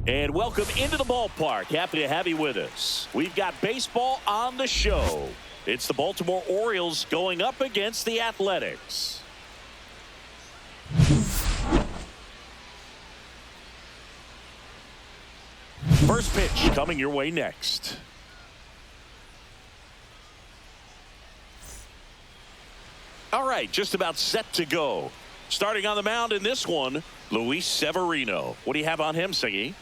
And welcome into the ballpark. Happy to have you with us. We've got baseball on the show. It's the Baltimore Orioles going up against the Athletics. First pitch coming your way next. All right, just about set to go. Starting on the mound in this one, Luis Severino. What do you have on him, Siggy?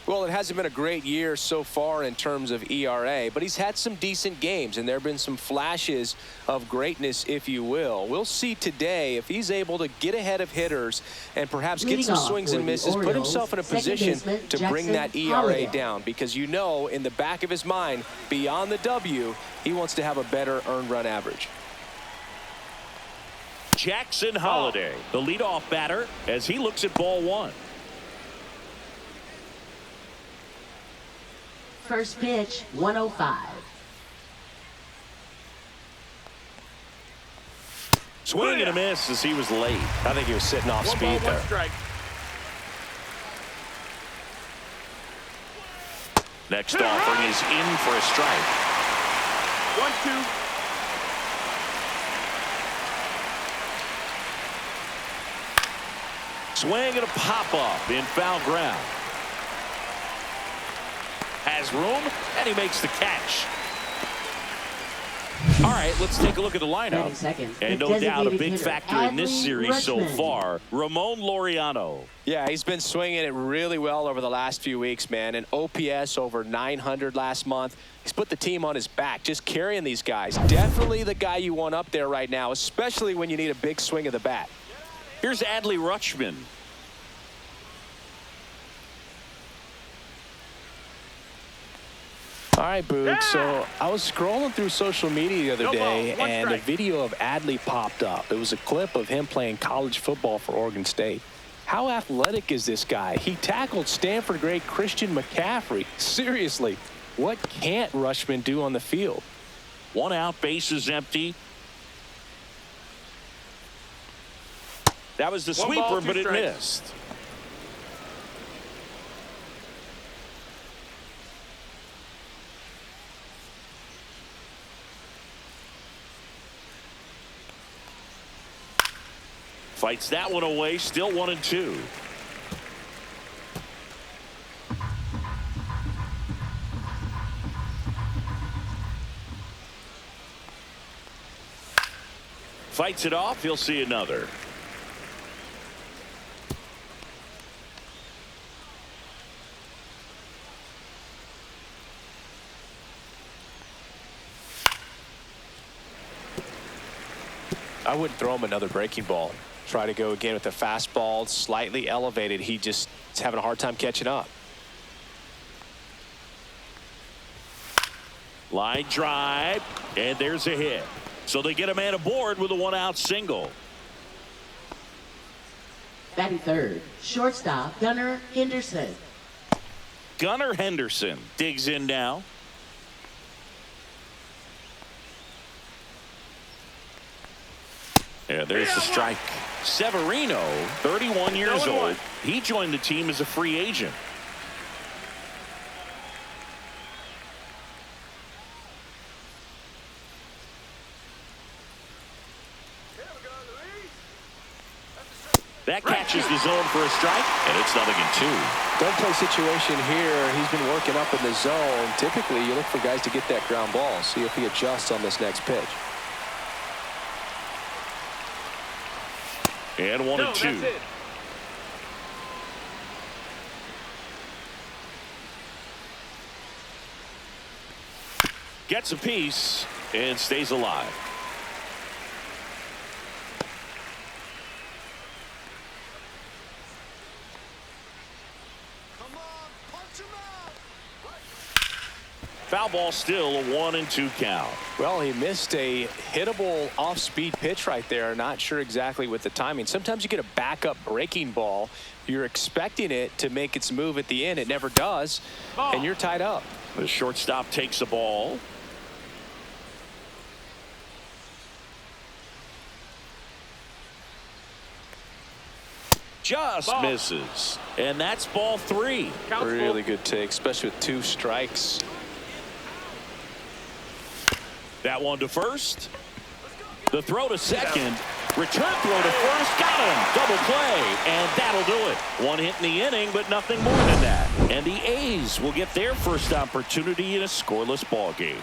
Well, it hasn't been a great year so far in terms of ERA, but he's had some decent games, and there have been some flashes of greatness, if you will. We'll see today if he's able to get ahead of hitters and perhaps get some swings and misses, put himself in a position to bring that ERA down, because you know in the back of his mind, beyond the W, he wants to have a better earned run average. Jackson Holliday, the leadoff batter, as he looks at ball one. First pitch, 105. Swing and a miss as he was late. I think he was sitting off speed there. Strike. Next offering is in for a strike. 1-2. Swing and a pop-up in foul ground. Has room, and he makes the catch. All right, let's take a look at the lineup. And no doubt a big factor in this series so far, Ramon Laureano. Yeah, he's been swinging it really well over the last few weeks, man. An OPS over 900 last month. He's put the team on his back, just carrying these guys. Definitely the guy you want up there right now, especially when you need a big swing of the bat. Here's Adley Rutschman. All right, Boog. So I was scrolling through social media the other day, and a video of Adley popped up. It was a clip of him playing college football for Oregon State. How athletic is this guy? He tackled Stanford great Christian McCaffrey. Seriously, what can't Rutschman do on the field? One out, bases empty. That was the sweeper, but it missed. Fights that one away, still 1-2. Fights it off, he'll see another. I wouldn't throw him another breaking ball. Try to go again with the fastball, slightly elevated. He just is having a hard time catching up. Line drive, and there's a hit. So they get a man aboard with a one-out single. Batting third, shortstop Gunnar Henderson. Gunnar Henderson digs in now. Yeah, there's the strike. Severino, 31 years old. He joined the team as a free agent. That catches the zone for a strike, and it's 0-2. Don't play situation here. He's been working up in the zone. Typically, you look for guys to get that ground ball. See if he adjusts on this next pitch. And 1-2. Gets a piece and stays alive. Foul ball, still a 1-2 count. Well, he missed a hittable off-speed pitch right there. Not sure exactly with the timing. Sometimes you get a backup breaking ball. You're expecting it to make its move at the end. It never does, and you're tied up. The shortstop takes the ball. just misses. And that's ball 3. Really good take, especially with 2 strikes. That one to first. The throw to second. Return throw to first. Got him. Double play. And that'll do it. 1 hit in the inning, but nothing more than that. And the A's will get their first opportunity in a scoreless ball game.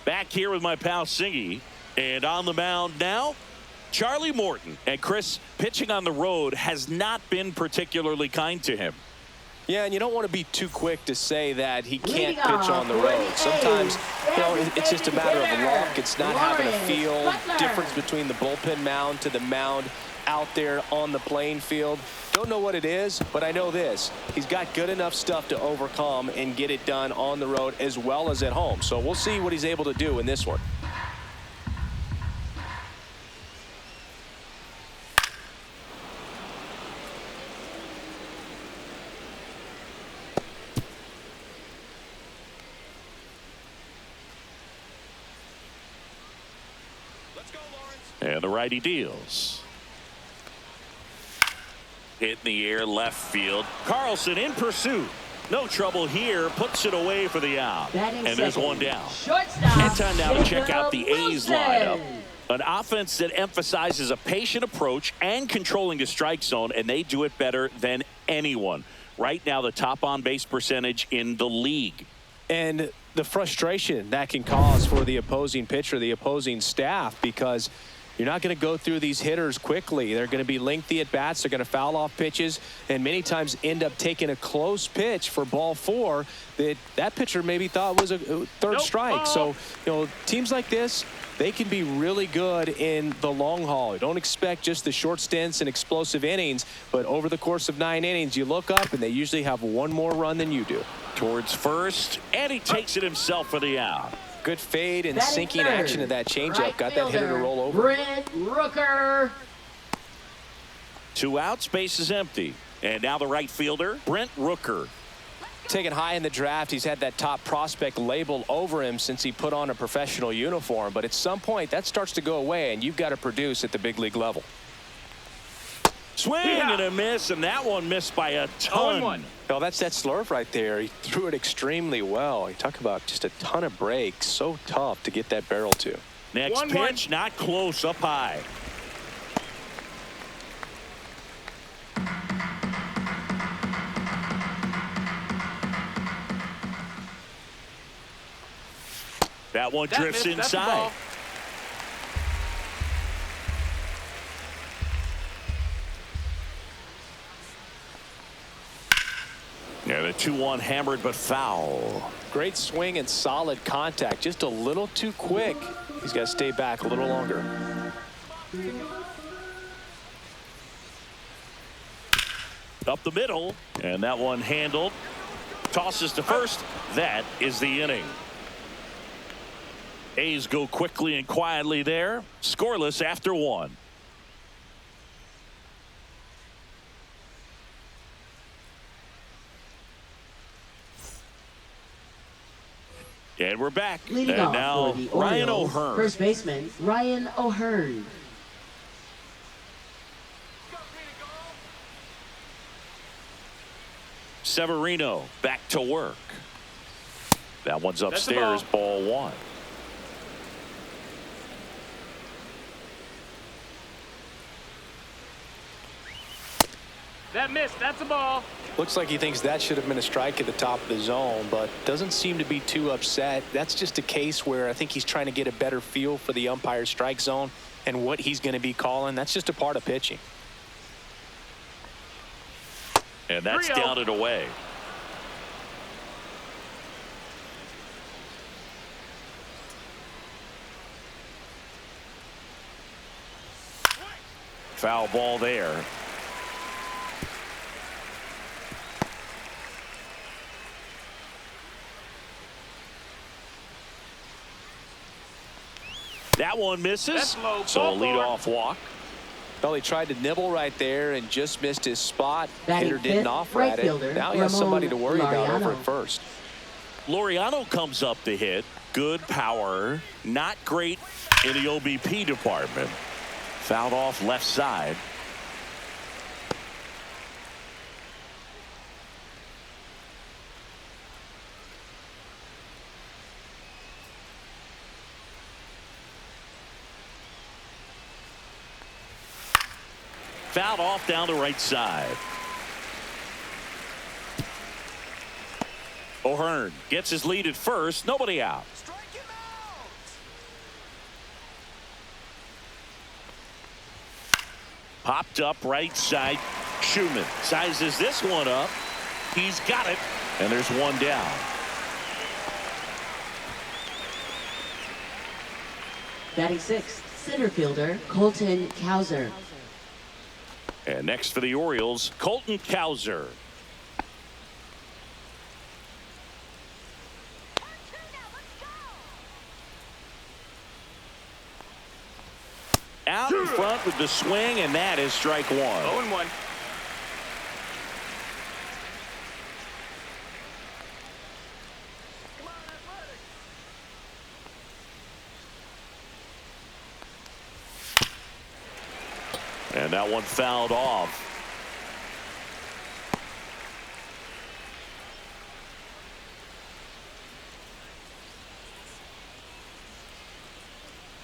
Back here with my pal Singy. And on the mound now, Charlie Morton. And Chris, pitching on the road has not been particularly kind to him. Yeah, and you don't want to be too quick to say that he can't pitch on the road. Sometimes, it's just a matter of luck. It's not having a feel difference between the bullpen mound to the mound out there on the playing field. Don't know what it is, but I know this. He's got good enough stuff to overcome and get it done on the road as well as at home. So we'll see what he's able to do in this one. And the righty deals. Hit in the air, left field. Carlson in pursuit. No trouble here. Puts it away for the out. And there's one down. And time now to check out the A's lineup. An offense that emphasizes a patient approach and controlling the strike zone, and they do it better than anyone. Right now, the top on-base percentage in the league. And the frustration that can cause for the opposing pitcher, the opposing staff, because you're not going to go through these hitters quickly. They're going to be lengthy at bats. They're going to foul off pitches and many times end up taking a close pitch for ball 4 that pitcher maybe thought was a third strike. So, teams like this, they can be really good in the long haul. Don't expect just the short stints and explosive innings, but over the course of 9 innings, you look up and they usually have one more run than you do. Towards first, and he takes it himself for the out. Good fade and sinking action of that changeup. Got that hitter to roll over. Brent Rooker. 2 outs, base is empty. And now the right fielder, Brent Rooker. Taken high in the draft, he's had that top prospect label over him since he put on a professional uniform. But at some point, that starts to go away, and you've got to produce at the big league level. Swing and a miss, and that one missed by a ton. Well, that's that slurve right there. He threw it extremely well. You talk about just a ton of breaks. So tough to get that barrel to. Next pitch, not close, up high. That one drifts inside. Yeah, the 2-1 hammered but foul. Great swing and solid contact. Just a little too quick. He's got to stay back a little longer. Up the middle, and that one handled. Tosses to first. That is the inning. A's go quickly and quietly there. Scoreless after 1. And we're back. Leading and off now for the Ryan Orioles, O'Hearn. First baseman Ryan O'Hearn. Severino back to work. That one's upstairs, ball 1. That missed. That's a ball. Looks like he thinks that should have been a strike at the top of the zone, but doesn't seem to be too upset. That's just a case where I think he's trying to get a better feel for the umpire's strike zone and what he's going to be calling. That's just a part of pitching. And that's down and away. Foul ball there. That one misses. So a leadoff walk. Well, he tried to nibble right there and just missed his spot. Batting Hitter didn't fifth, offer right at it. fielder, Now he has somebody to worry about Laureano. over at first. Laureano comes up to hit. Good power. Not great in the OBP department. Fouled off left side. Fouled off down the right side. O'Hearn gets his lead at first. Nobody out. Popped up right side. Schumann sizes this one up. He's got it. And there's one down. Batting sixth, center fielder Colton Cowser. And next for the Orioles, Colton Cowser. Out in front with the swing, and that is strike one. 0-1. And that one fouled off.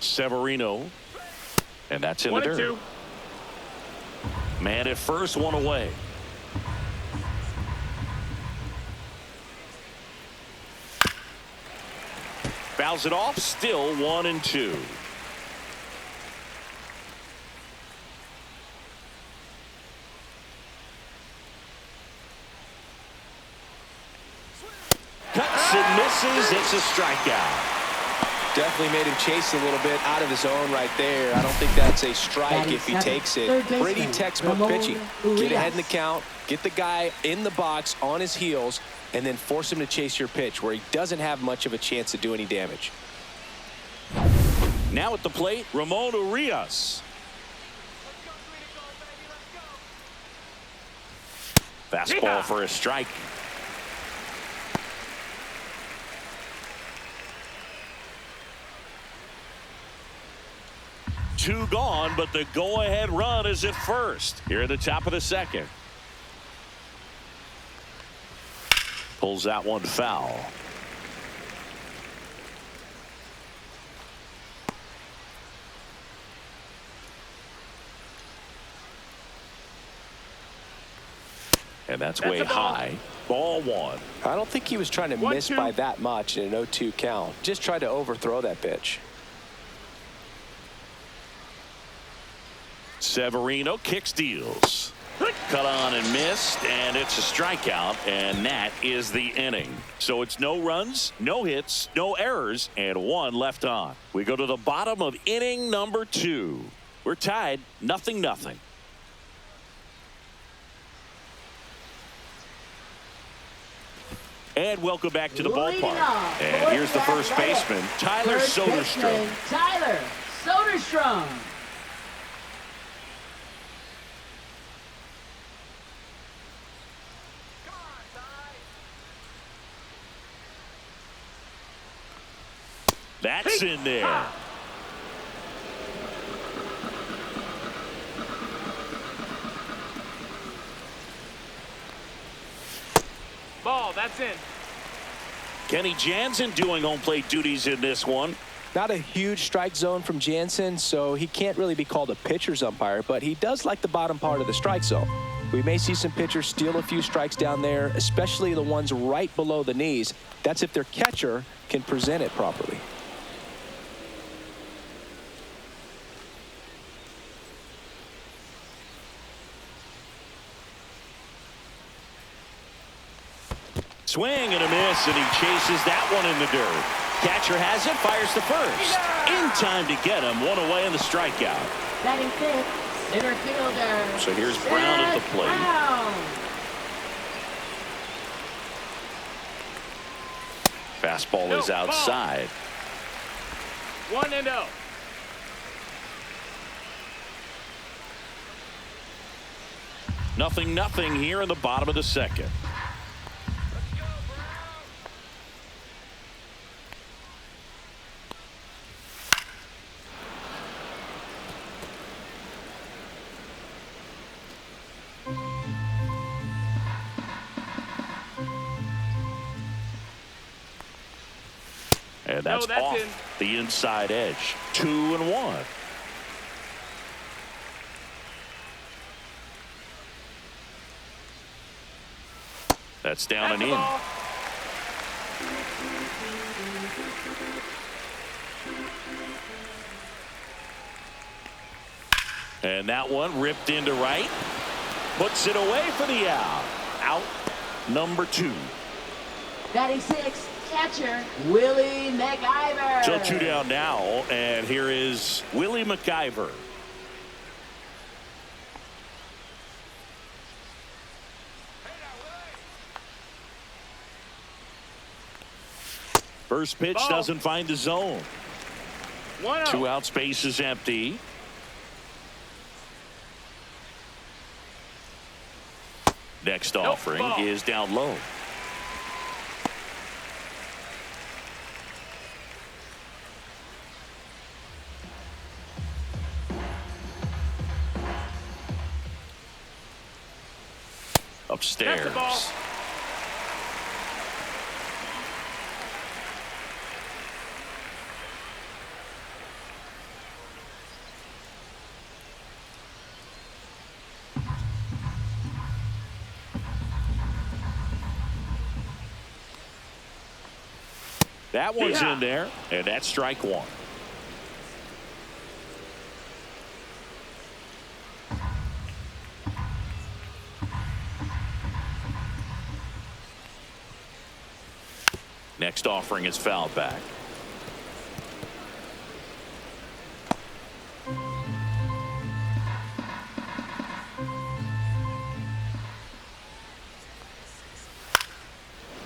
Severino. And that's in the dirt. 1-2. Man at first, one away. Fouls it off. Still 1-2. Cuts and misses. It's a strikeout. Definitely made him chase a little bit out of his own right there. I don't think that's a strike if he takes it. Pretty textbook pitching. Get ahead in the count, get the guy in the box on his heels, and then force him to chase your pitch where he doesn't have much of a chance to do any damage. Now at the plate, Ramon Urias. Fastball for a strike. Two gone, but the go-ahead run is at first. Here at the top of the second. Pulls that one foul. And that's way high. Ball one. I don't think he was trying to miss by that much in an 0-2 count. Just tried to overthrow that pitch. Severino kick steals. Cut on and missed, and it's a strikeout, and that is the inning. So it's no runs, no hits, no errors, and one left on. We go to the bottom of inning number 2. We're tied 0-0. And welcome back to the ballpark. And here's the first baseman, Tyler Soderstrom. Tyler Soderstrom. That's in there. Ball, that's in. Kenny Jansen doing home plate duties in this one. Not a huge strike zone from Jansen, so he can't really be called a pitcher's umpire, but he does like the bottom part of the strike zone. We may see some pitchers steal a few strikes down there, especially the ones right below the knees. That's if their catcher can present it properly. Swing and a miss, and he chases that one in the dirt. Catcher has it, fires the first. In time to get him, one away in the strikeout. Batting fifth, center fielder. So here's Brown at the plate. Brown. Fastball is outside. 1-0. 0-0 here in the bottom of the second. And that's off the inside edge. 2-1. That's down and in. And that one ripped into right. Puts it away for the out. Out number 2. Batting 6th, catcher, Willie McIver. So 2 down now, and here is Willie McIver. First pitch doesn't find the zone. 2 out, space is empty. Next offering is down low. Upstairs. That one's in there, and that's strike 1. Next offering is fouled back.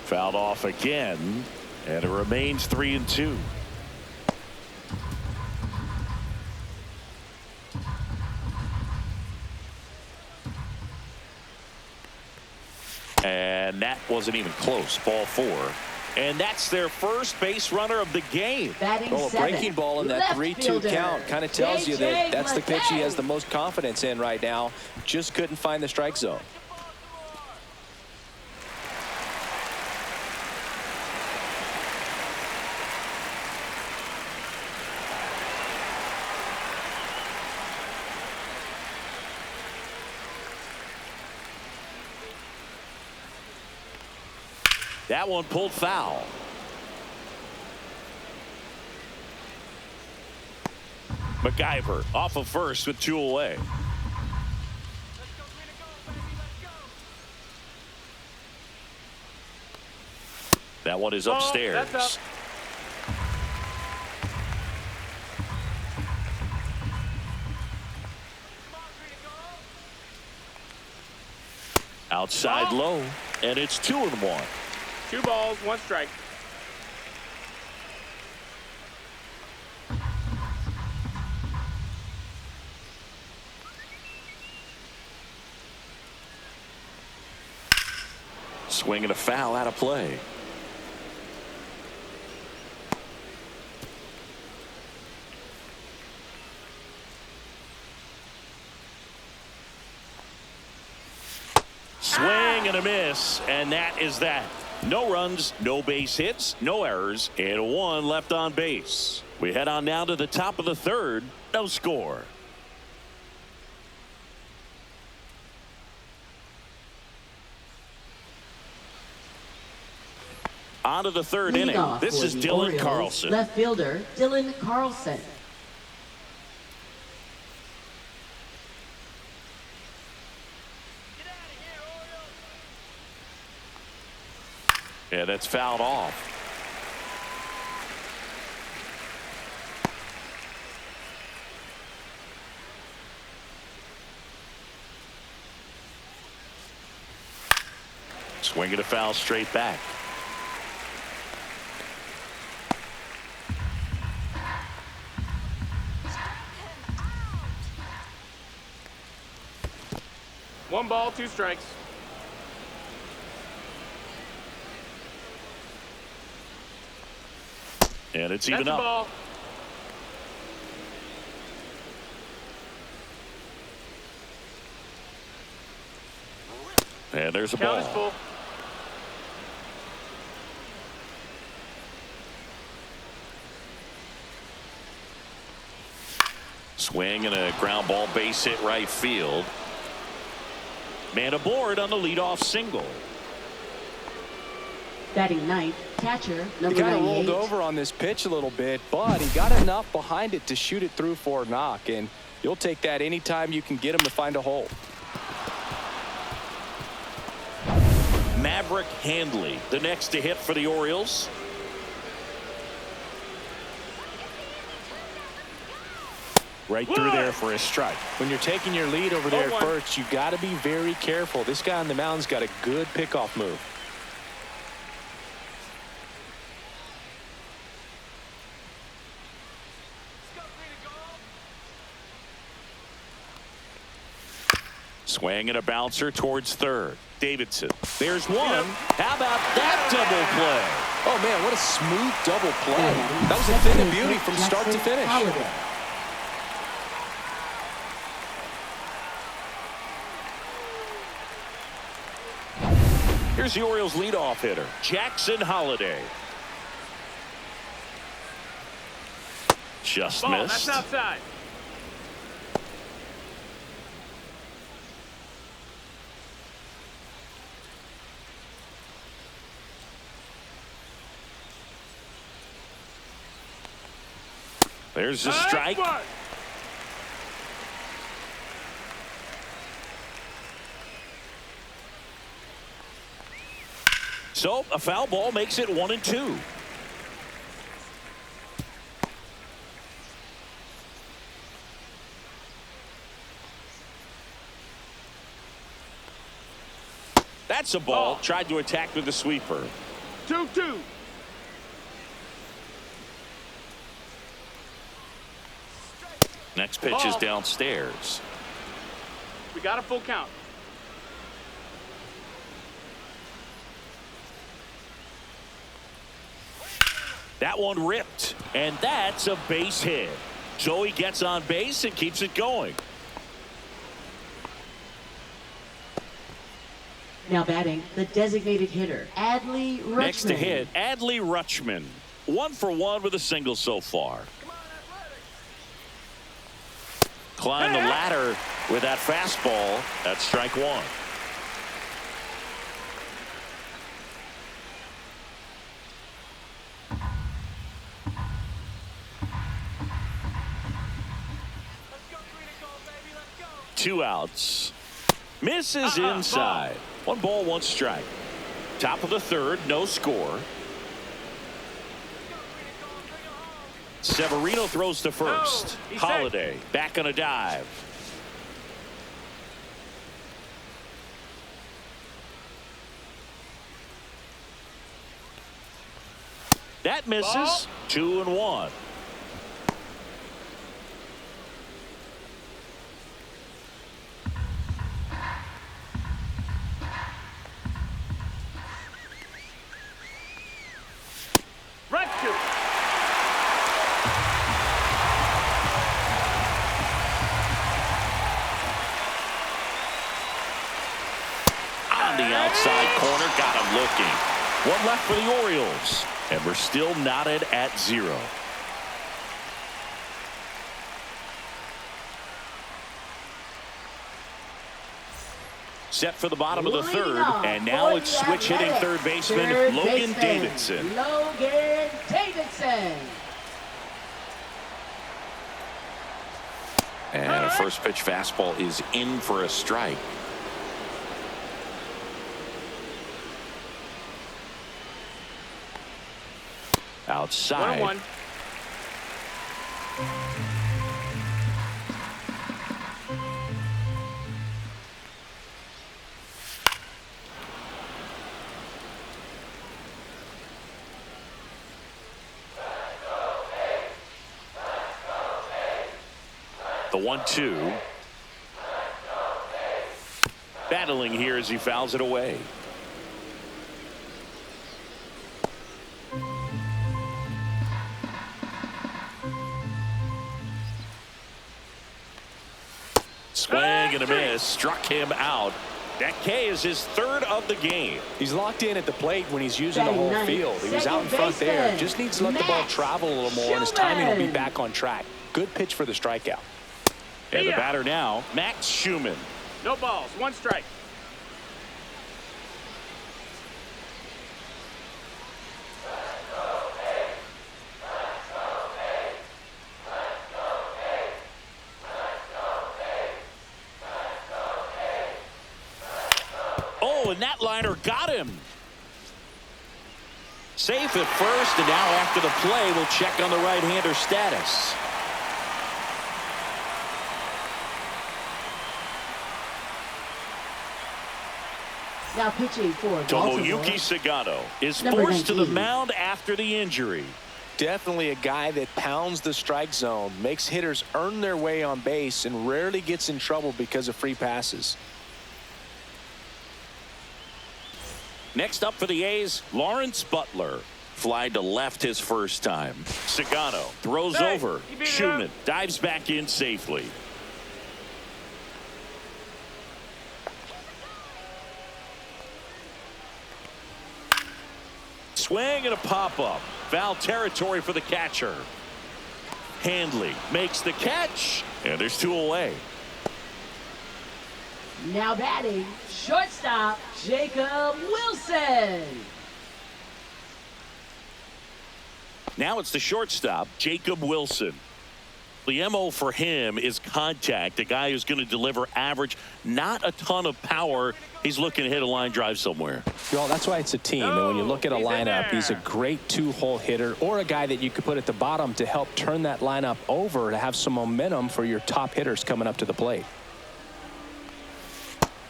Fouled off again, and it remains 3-2. And that wasn't even close. Ball 4. And that's their first base runner of the game. Well, a breaking ball in that 3-2 count kind of tells you that that's the pitch he has the most confidence in right now. Just couldn't find the strike zone. That one pulled foul. McIver off of first with 2 away. That one is upstairs. That's up. Outside low, and it's 2-1. 2 balls, 1 strike. Swing and a foul out of play. Swing and a miss, and that is that. No runs, no base hits, no errors, and 1 left on base. We head on now to the top of the 3rd. No score. On to the 3rd inning. This is Dylan Orioles, Carlson. Left fielder, Dylan Carlson. Yeah, that's fouled off. Swing and a foul straight back. 1 ball, 2 strikes. And it's That's even the up. ball. And there's a Count is ball. full. Swing and a ground ball, base hit right field. Man aboard on the leadoff single. Batting ninth, catcher, He number kind of 98. rolled over on this pitch a little bit, but he got enough behind it to shoot it through for a knock, and you'll take that anytime you can get him to find a hole. Maverick Handley, the next to hit for the Orioles. Right through there for a strike. When you're taking your lead over there at 0-1. first, you got to be very careful. This guy on the mound's got a good pickoff move. Swing and a bouncer towards third. Davidson. There's one. How about that double play? Oh, man, what a smooth double play. That was a thing of beauty from start to finish. Holiday. Here's the Orioles leadoff hitter, Jackson Holiday. Just Ball, missed. that's outside. There's the strike. One. So a foul ball makes it 1-2. That's a ball. Tried to attack with the sweeper. 2-2. Next pitch is downstairs. We got a full count. That one ripped, and that's a base hit. So he gets on base and keeps it going. Now batting, the designated hitter, Adley Rutschman. Next to hit, Adley Rutschman. 1 for 1 with a single so far. Climb the ladder with that fastball. That's strike one. Two outs. Misses inside. 1 ball, 1 strike. Top of the third, no score. Severino throws to first. he's Holiday back on a dive. That misses. 2-1. Rescue. On the outside corner, got him looking. 1 left for the Orioles, and we're still knotted at 0. Set for the bottom of the third, and now it's switch hitting third baseman Logan Davidson. Logan Davidson. And a first pitch fastball is in for a strike. Outside. 1-1. The 1-2. Battling here as he fouls it away. Swing and a miss. Struck him out. That K is his third of the game. He's locked in at the plate when he's using the whole field. He was out in front there. Just needs to let the ball travel a little more, and his timing will be back on track. Good pitch for the strikeout. And the batter now, Max Schumann. No balls, 1 strike. Oh, and that liner got him. Safe at first, and now after the play, we'll check on the right-hander status. Now pitching for Baltimore, Tomoyuki Sagano is Number forced to the 19. mound after the injury. Definitely a guy that pounds the strike zone, makes hitters earn their way on base, and rarely gets in trouble because of free passes. Next up for the A's, Lawrence Butler. Fly to left his first time. Sagano throws over. Schumann dives back in safely. Swing and a pop-up. Foul territory for the catcher. Handley makes the catch, and there's 2 away. now batting, shortstop, Jacob Wilson. Now it's the shortstop, Jacob Wilson. The MO for him is contact, a guy who's going to deliver average, not a ton of power. He's looking to hit a line drive somewhere. Well, that's why it's a team. And when you look at a lineup, he's a great 2-hole hitter, or a guy that you could put at the bottom to help turn that lineup over to have some momentum for your top hitters coming up to the plate.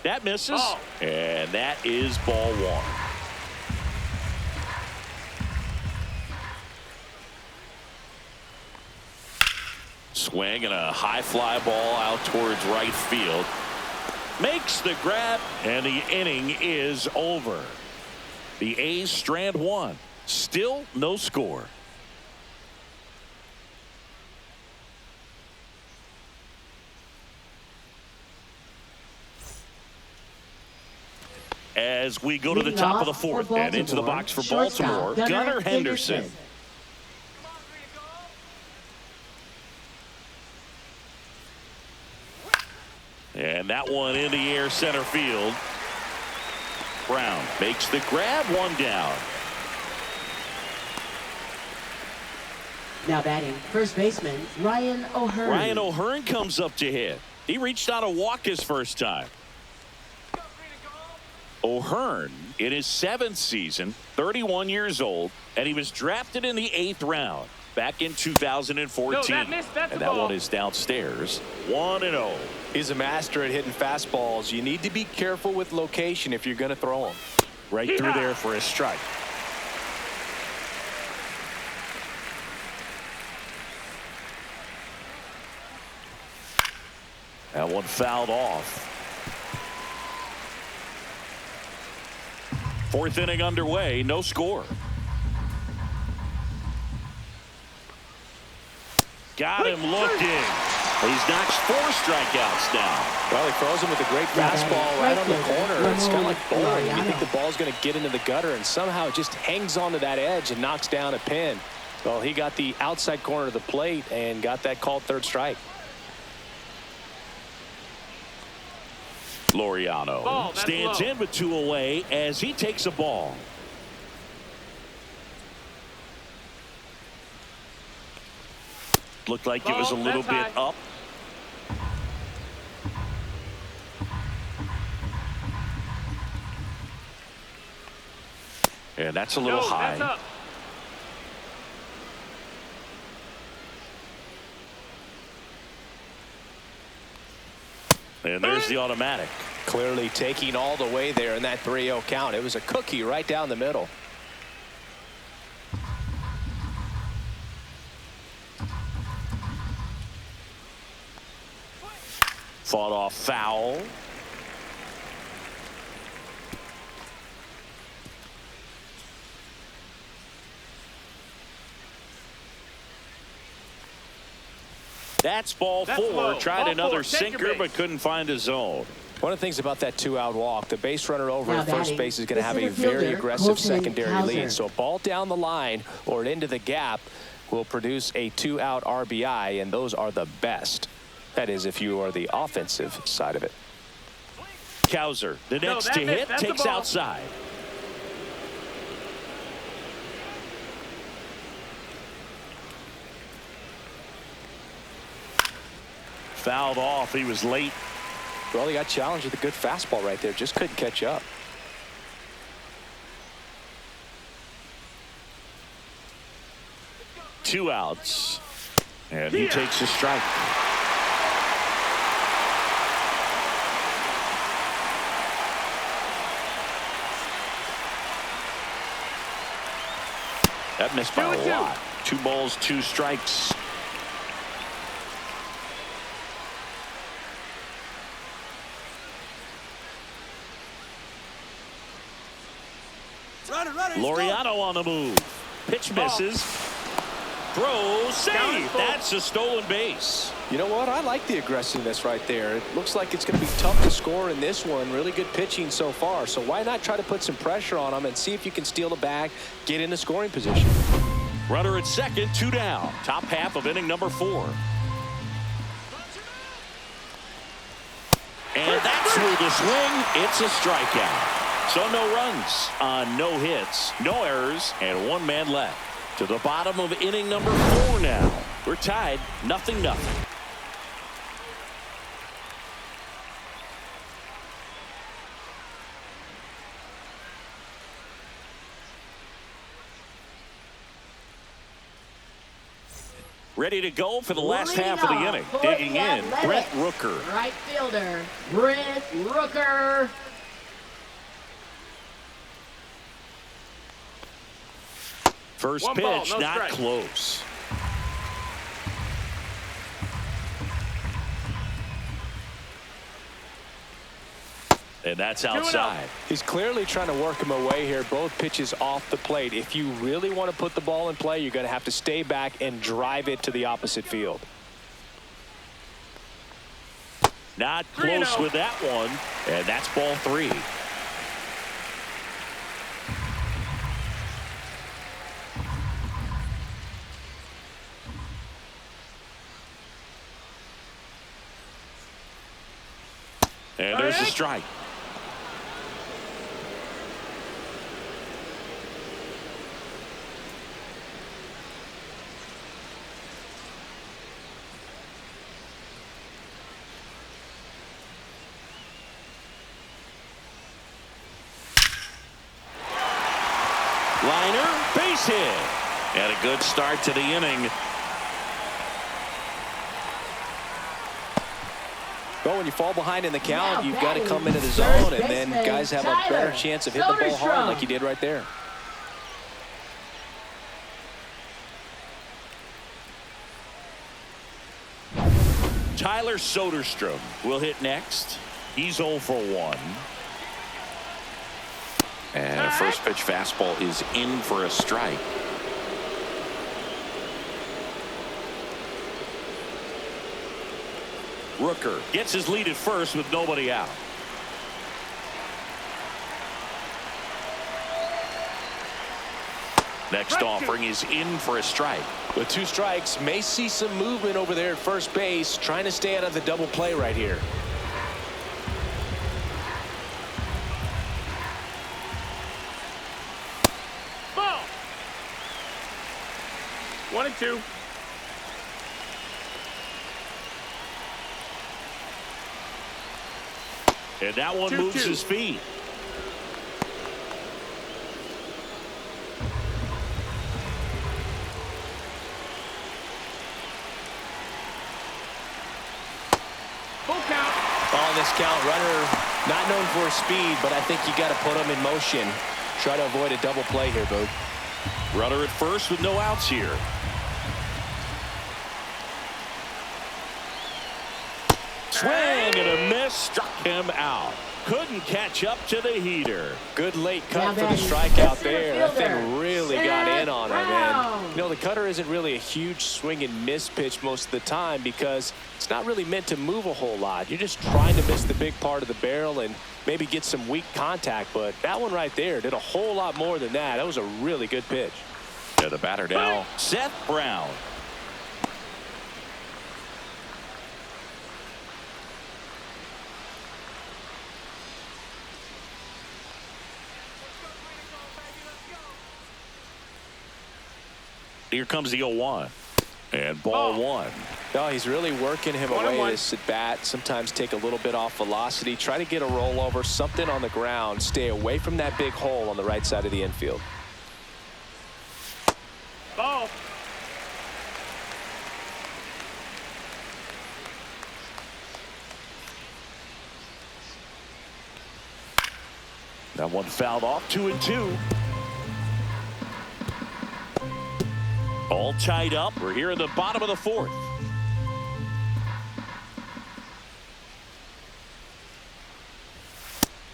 That misses, and that is ball 1. Swing and a high fly ball out towards right field. Makes the grab, and the inning is over. The A's strand 1. Still no score. As we go to the top of the 4th and into the box for Baltimore, Gunnar Henderson. And that one in the air center field. Brown makes the grab, 1 down. Now batting, first baseman, Ryan O'Hearn. Ryan O'Hearn comes up to hit. He reached on a walk his first time. O'Hearn in his 7th season, 31 years old, and he was drafted in the 8th round back in 2014. No, that missed. That's and a that ball. one is downstairs. 1-0. He's a master at hitting fastballs. You need to be careful with location if you're going to throw them. Right through there for a strike. That one fouled off. 4th inning underway, no score. Got him looking. He's knocked 4 strikeouts now. Well, he throws him with a great fastball right on the corner. It's kind of like bowling. You think the ball's going to get into the gutter, and somehow it just hangs onto that edge and knocks down a pin. Well, he got the outside corner of the plate and got that called 3rd strike. Laureano stands in with 2 away as he takes a ball. Looked like it was a little bit up. And that's a little high. That's up. And there's the automatic. Clearly taking all the way there in that 3-0 count. It was a cookie right down the middle. Fought off foul. That's ball That's 4. low. Tried Ball another 4. Take your sinker, base. but couldn't find a zone. One of the things about that 2-out walk, the base runner over Now at first batting, base is going the to have a center very fielder, aggressive Colton secondary Cowser. lead. So a ball down the line or into the gap will produce a 2-out RBI, and those are the best. That is, if you are the offensive side of it. Cowser, the No, next that's to it. hit, That's the takes ball. outside. Fouled off. He was late. Well, he got challenged with a good fastball right there. Just couldn't catch up. Two outs. And he takes a strike. That missed by a lot. 2 balls, 2 strikes. Laureano on the move. Pitch misses. Throw, save. That's a stolen base. You know what? I like the aggressiveness right there. It looks like it's going to be tough to score in this one. Really good pitching so far. So why not try to put some pressure on him and see if you can steal the bag, get in the scoring position. Runner at second, 2 down. Top half of inning number 4. And that's through the swing. It's a strikeout. So no runs on no hits, no errors, and 1 man left. To the bottom of inning number 4 now. We're tied 0-0. Ready to go for the last half of the inning. Digging in, Brent Rooker. Right fielder, Brent Rooker. First 1 pitch, ball, no not strike. close. And that's outside. He's clearly trying to work him away here. Both pitches off the plate. If you really want to put the ball in play, you're going to have to stay back and drive it to the opposite field. Not close with that one. And that's ball 3. And there's a strike. Liner, base hit. And a good start to the inning. Well, when you fall behind in the count, you've got to come into the zone, and then guys have a better chance of hitting the ball hard like you did right there. Tyler Soderstrom will hit next. He's 0 for 1. And a first pitch fastball is in for a strike. Rooker gets his lead at first with nobody out. Next offering is in for a strike. With 2 strikes, may see some movement over there at first base, trying to stay out of the double play right here. Ball. 1-2. And that one moves his feet. Full count. On this count, runner not known for his speed, but I think you got to put him in motion. Try to avoid a double play here, Boog. Runner at first with no outs here. Swing and a miss, struck him out. Couldn't catch up to the heater. Good late cut for the strikeout there. That thing really got in on him. And, you know, the cutter isn't really a huge swing and miss pitch most of the time because it's not really meant to move a whole lot. You're just trying to miss the big part of the barrel and maybe get some weak contact. But that one right there did a whole lot more than that. That was a really good pitch. Yeah, the batter now, Seth Brown. Here comes the 0-1. And ball one. No, he's really working him away this at bat. Sometimes take a little bit off velocity. Try to get a rollover, something on the ground. Stay away from that big hole on the right side of the infield. Ball. That one fouled off. 2-2. All tied up. We're here in the bottom of the fourth.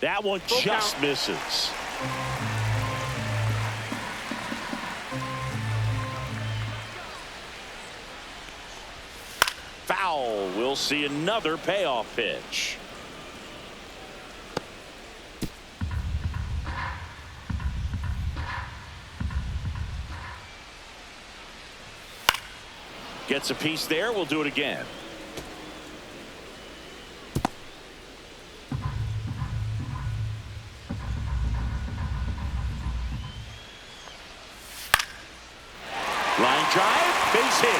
That one just misses. Foul. We'll see another payoff pitch. Gets a piece there. We'll do it again. Line drive, base hit.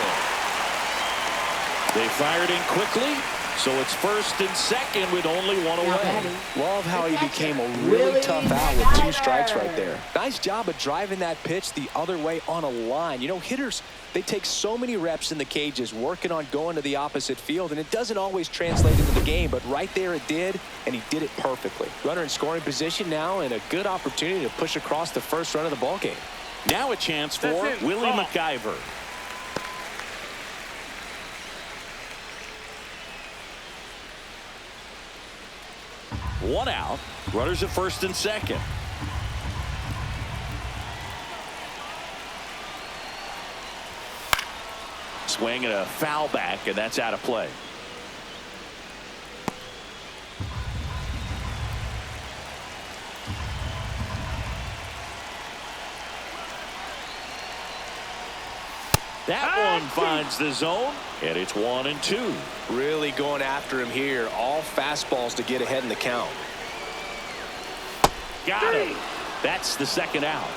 They fired in quickly, so it's first and second with only one away. Love how he became a really tough out with 2 strikes right there. Nice job of driving that pitch the other way on a line. You know, hitters, they take so many reps in the cages working on going to the opposite field, and it doesn't always translate into the game, but right there it did, and he did it perfectly. Runner in scoring position now, and a good opportunity to push across the first run of the ball game. Now a chance for Willie McIver. One out. Runners at first and second. Swing and a foul back, and that's out of play. That one finds the zone, and it's 1-2. Really going after him here. All fastballs to get ahead in the count. Got him. That's the second out.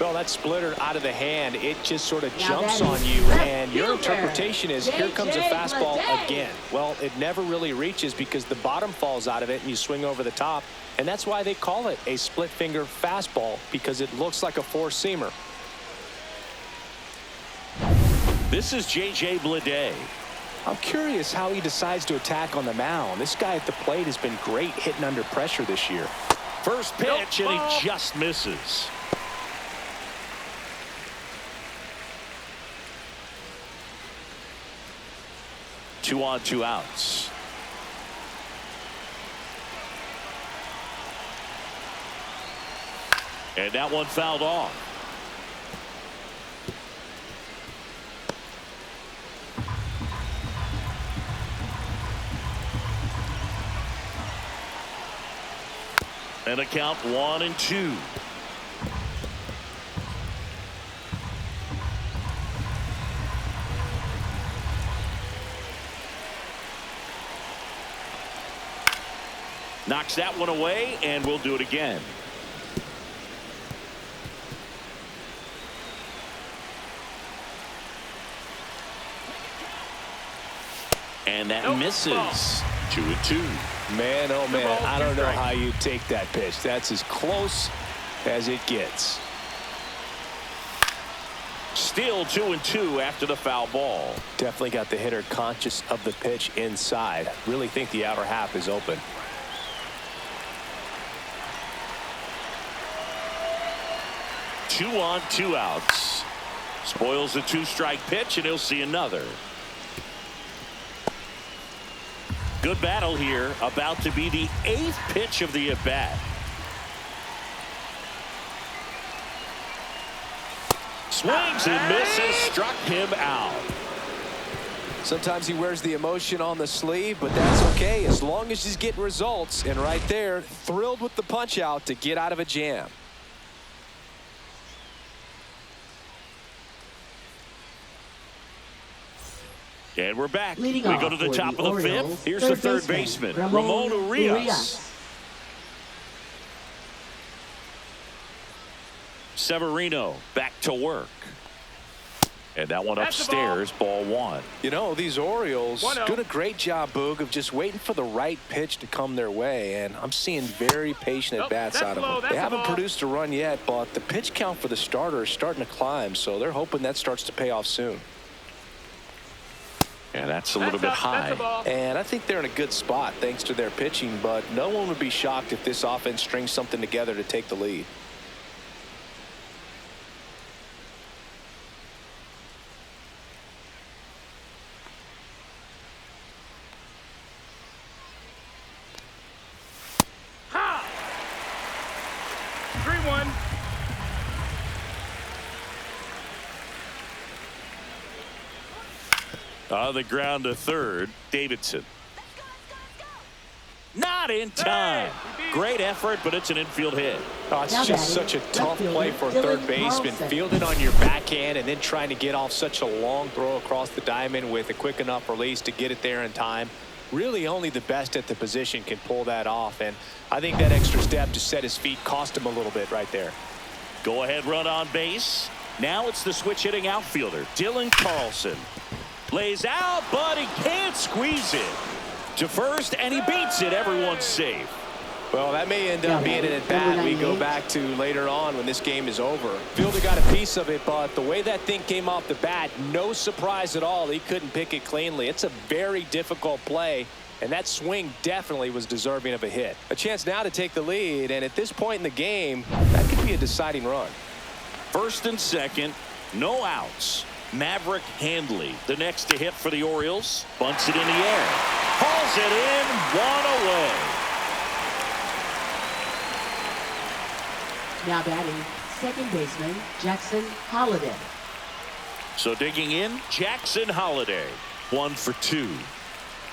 Well, that splitter out of the hand, it just sort of jumps on you, and your interpretation is here comes a fastball again. Well, it never really reaches because the bottom falls out of it and you swing over the top, and that's why they call it a split finger fastball, because it looks like a four-seamer. This is J.J. Bleday. I'm curious how he decides to attack on the mound. This guy at the plate has been great hitting under pressure this year. First pitch, and he just misses. Two on, 2 outs. And that one fouled off. And a count 1-2. Knocks that one away, and we'll do it again. And that misses. 2-2. Man, oh man, I don't know how you take that pitch. That's as close as it gets. Still 2-2 after the foul ball. Definitely got the hitter conscious of the pitch inside. Really think the outer half is open. Two on, 2 outs. Spoils a 2-strike pitch, and he'll see another. Good battle here. About to be the 8th pitch of the at-bat. Swings and misses. Struck him out. Sometimes he wears the emotion on the sleeve, but that's okay as long as he's getting results. And right there, thrilled with the punch out to get out of a jam. And we're back. Leading we go off to the for top the of the Orioles, 5th. Here's the third baseman, Ramon Urias. Severino back to work. And that one upstairs, ball 1. You know, these Orioles 1-0. doing a great job, Boog, of just waiting for the right pitch to come their way. And I'm seeing very patient at-bats out of them. They haven't produced a run yet, but the pitch count for the starter is starting to climb, so they're hoping that starts to pay off soon. And that's a little bit high. And I think they're in a good spot thanks to their pitching, but no one would be shocked if this offense strings something together to take the lead. Ha! 3-1. On the ground to third, Davidson. Not in time. Great effort, but it's an infield hit. Oh, it's Now just batting, such a tough left play fielder, for a third Dylan baseman. Carlson. Fielding on your backhand and then trying to get off such a long throw across the diamond with a quick enough release to get it there in time. Really only the best at the position can pull that off. And I think that extra step to set his feet cost him a little bit right there. Go ahead run on base. Now it's the switch hitting outfielder, Dylan Carlson. Lays out, but he can't squeeze it. To first, and he beats it. Everyone's safe. Well, that may end up being an at-bat we go back to later on when this game is over. Fielder got a piece of it, but the way that thing came off the bat, no surprise at all. He couldn't pick it cleanly. It's a very difficult play, and that swing definitely was deserving of a hit. A chance now to take the lead, and at this point in the game, that could be a deciding run. First and second, no outs. Maverick Handley, the next to hit for the Orioles. Bunts it in the air. Hauls it in, 1 away. Now batting, second baseman, Jackson Holliday. So digging in, Jackson Holliday. 1 for 2.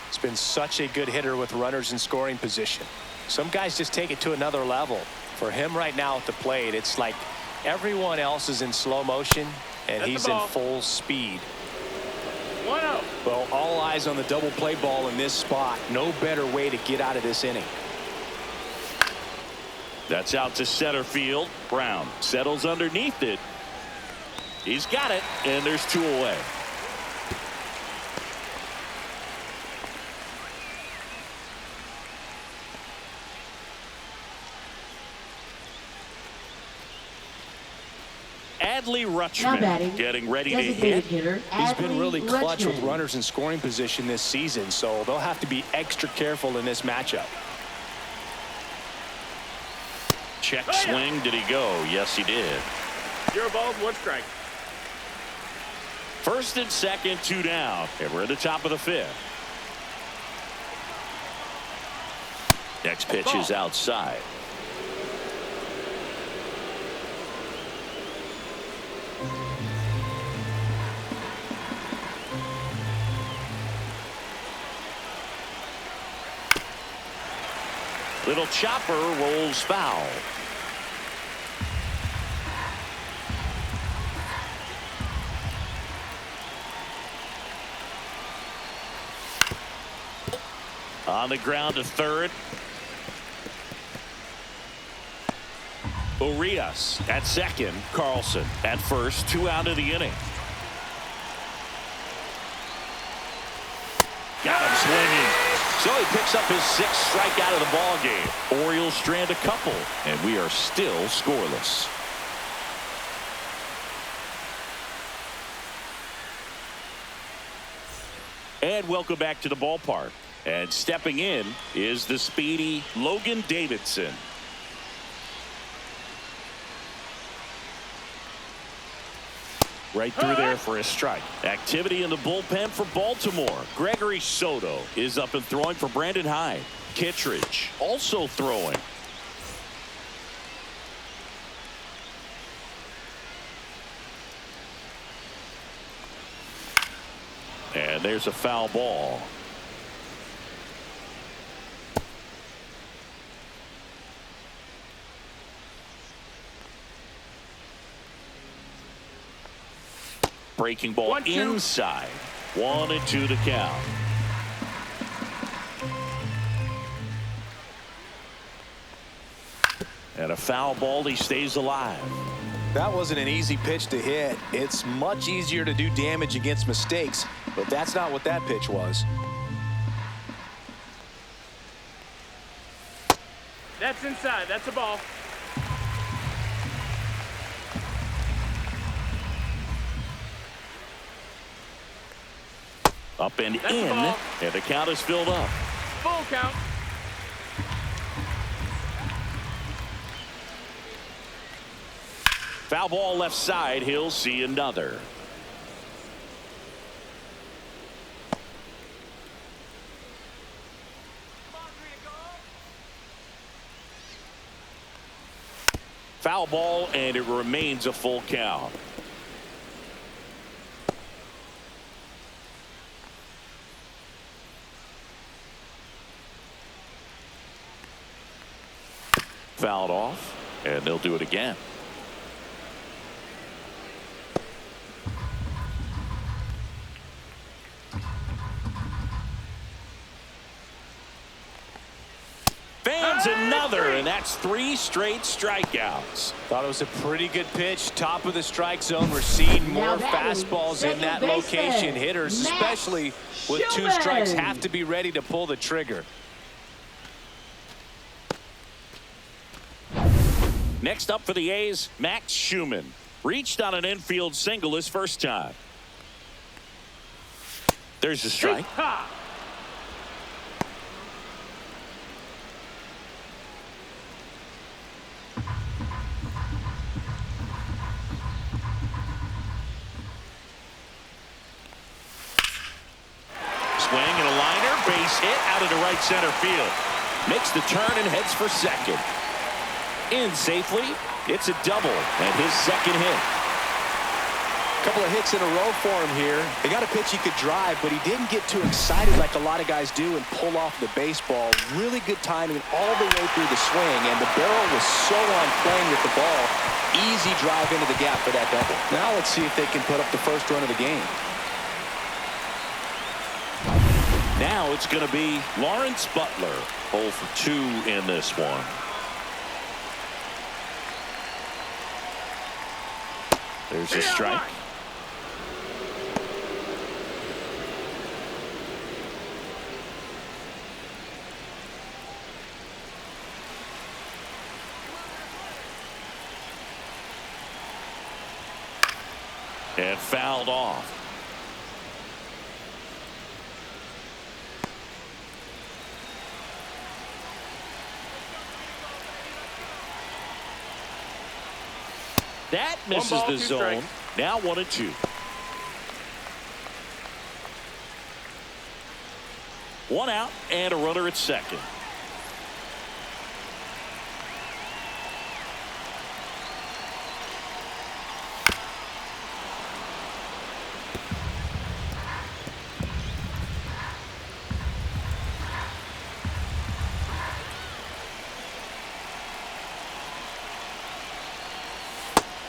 It's been such a good hitter with runners in scoring position. Some guys just take it to another level. For him right now at the plate, it's like everyone else is in slow motion, and he's in full speed. 1-0. Well, all eyes on the double play ball in this spot. No better way to get out of this inning. That's out to center field. Brown settles underneath it. He's got it, and there's 2 away. Adley Rutschman getting ready to hit. He's been really clutch with runners in scoring position this season, so they'll have to be extra careful in this matchup. Check swing. Did he go? Yes, he did. 0 balls, 1 strike. First and second, 2 down. And we're at the top of the 5th. Next pitch is outside. Little chopper rolls foul. On the ground to third. Urias at second. Carlson at first. 2 out of the inning. Got him swinging. So he picks up his 6th strikeout of the ball game. Orioles strand a couple, and we are still scoreless. And welcome back to the ballpark. And stepping in is the speedy Logan Davidson. Right through there for a strike. Activity in the bullpen for Baltimore. Gregory Soto is up and throwing for Brandon Hyde. Kittredge also throwing. And there's a foul ball. Breaking ball inside. 1-2 to count. And a foul ball. He stays alive. That wasn't an easy pitch to hit. It's much easier to do damage against mistakes, but that's not what that pitch was. That's inside. That's a ball. Up and in, and the count is filled up. Full count. Foul ball left side. He'll see another. Foul ball, and it remains a full count. Fouled off, and they'll do it again. Fans another, and that's 3 straight strikeouts. Thought it was a pretty good pitch. Top of the strike zone. We're seeing more fastballs in that location. Hitters, especially with 2 strikes, have to be ready to pull the trigger. Next up for the A's, Max Schumann. Reached on an infield single his first time. There's a strike. Swing and a liner, base hit out into right center field. Makes the turn and heads for second. In safely. It's a double and his second hit. A couple of hits in a row for him here. They got a pitch he could drive, but he didn't get too excited like a lot of guys do and pull off the baseball. Really good timing all the way through the swing, and the barrel was so on plane with the ball. Easy drive into the gap for that double. Now let's see if they can put up the first run of the game. Now it's going to be Lawrence Butler. 0 for 2 in this one. There's a strike. And fouled off. That misses the zone. Now 1-2. One out and a runner at second.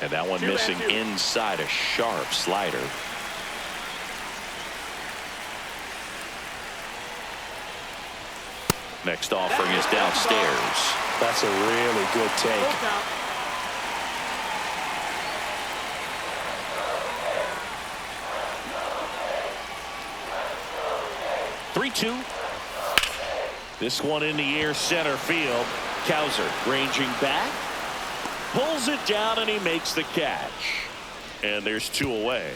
And that one missing inside, a sharp slider. Next offering is downstairs. That's a really good take. 3-2. This one in the air, center field. Cowser ranging back. Pulls it down and he makes the catch. And there's 2 away.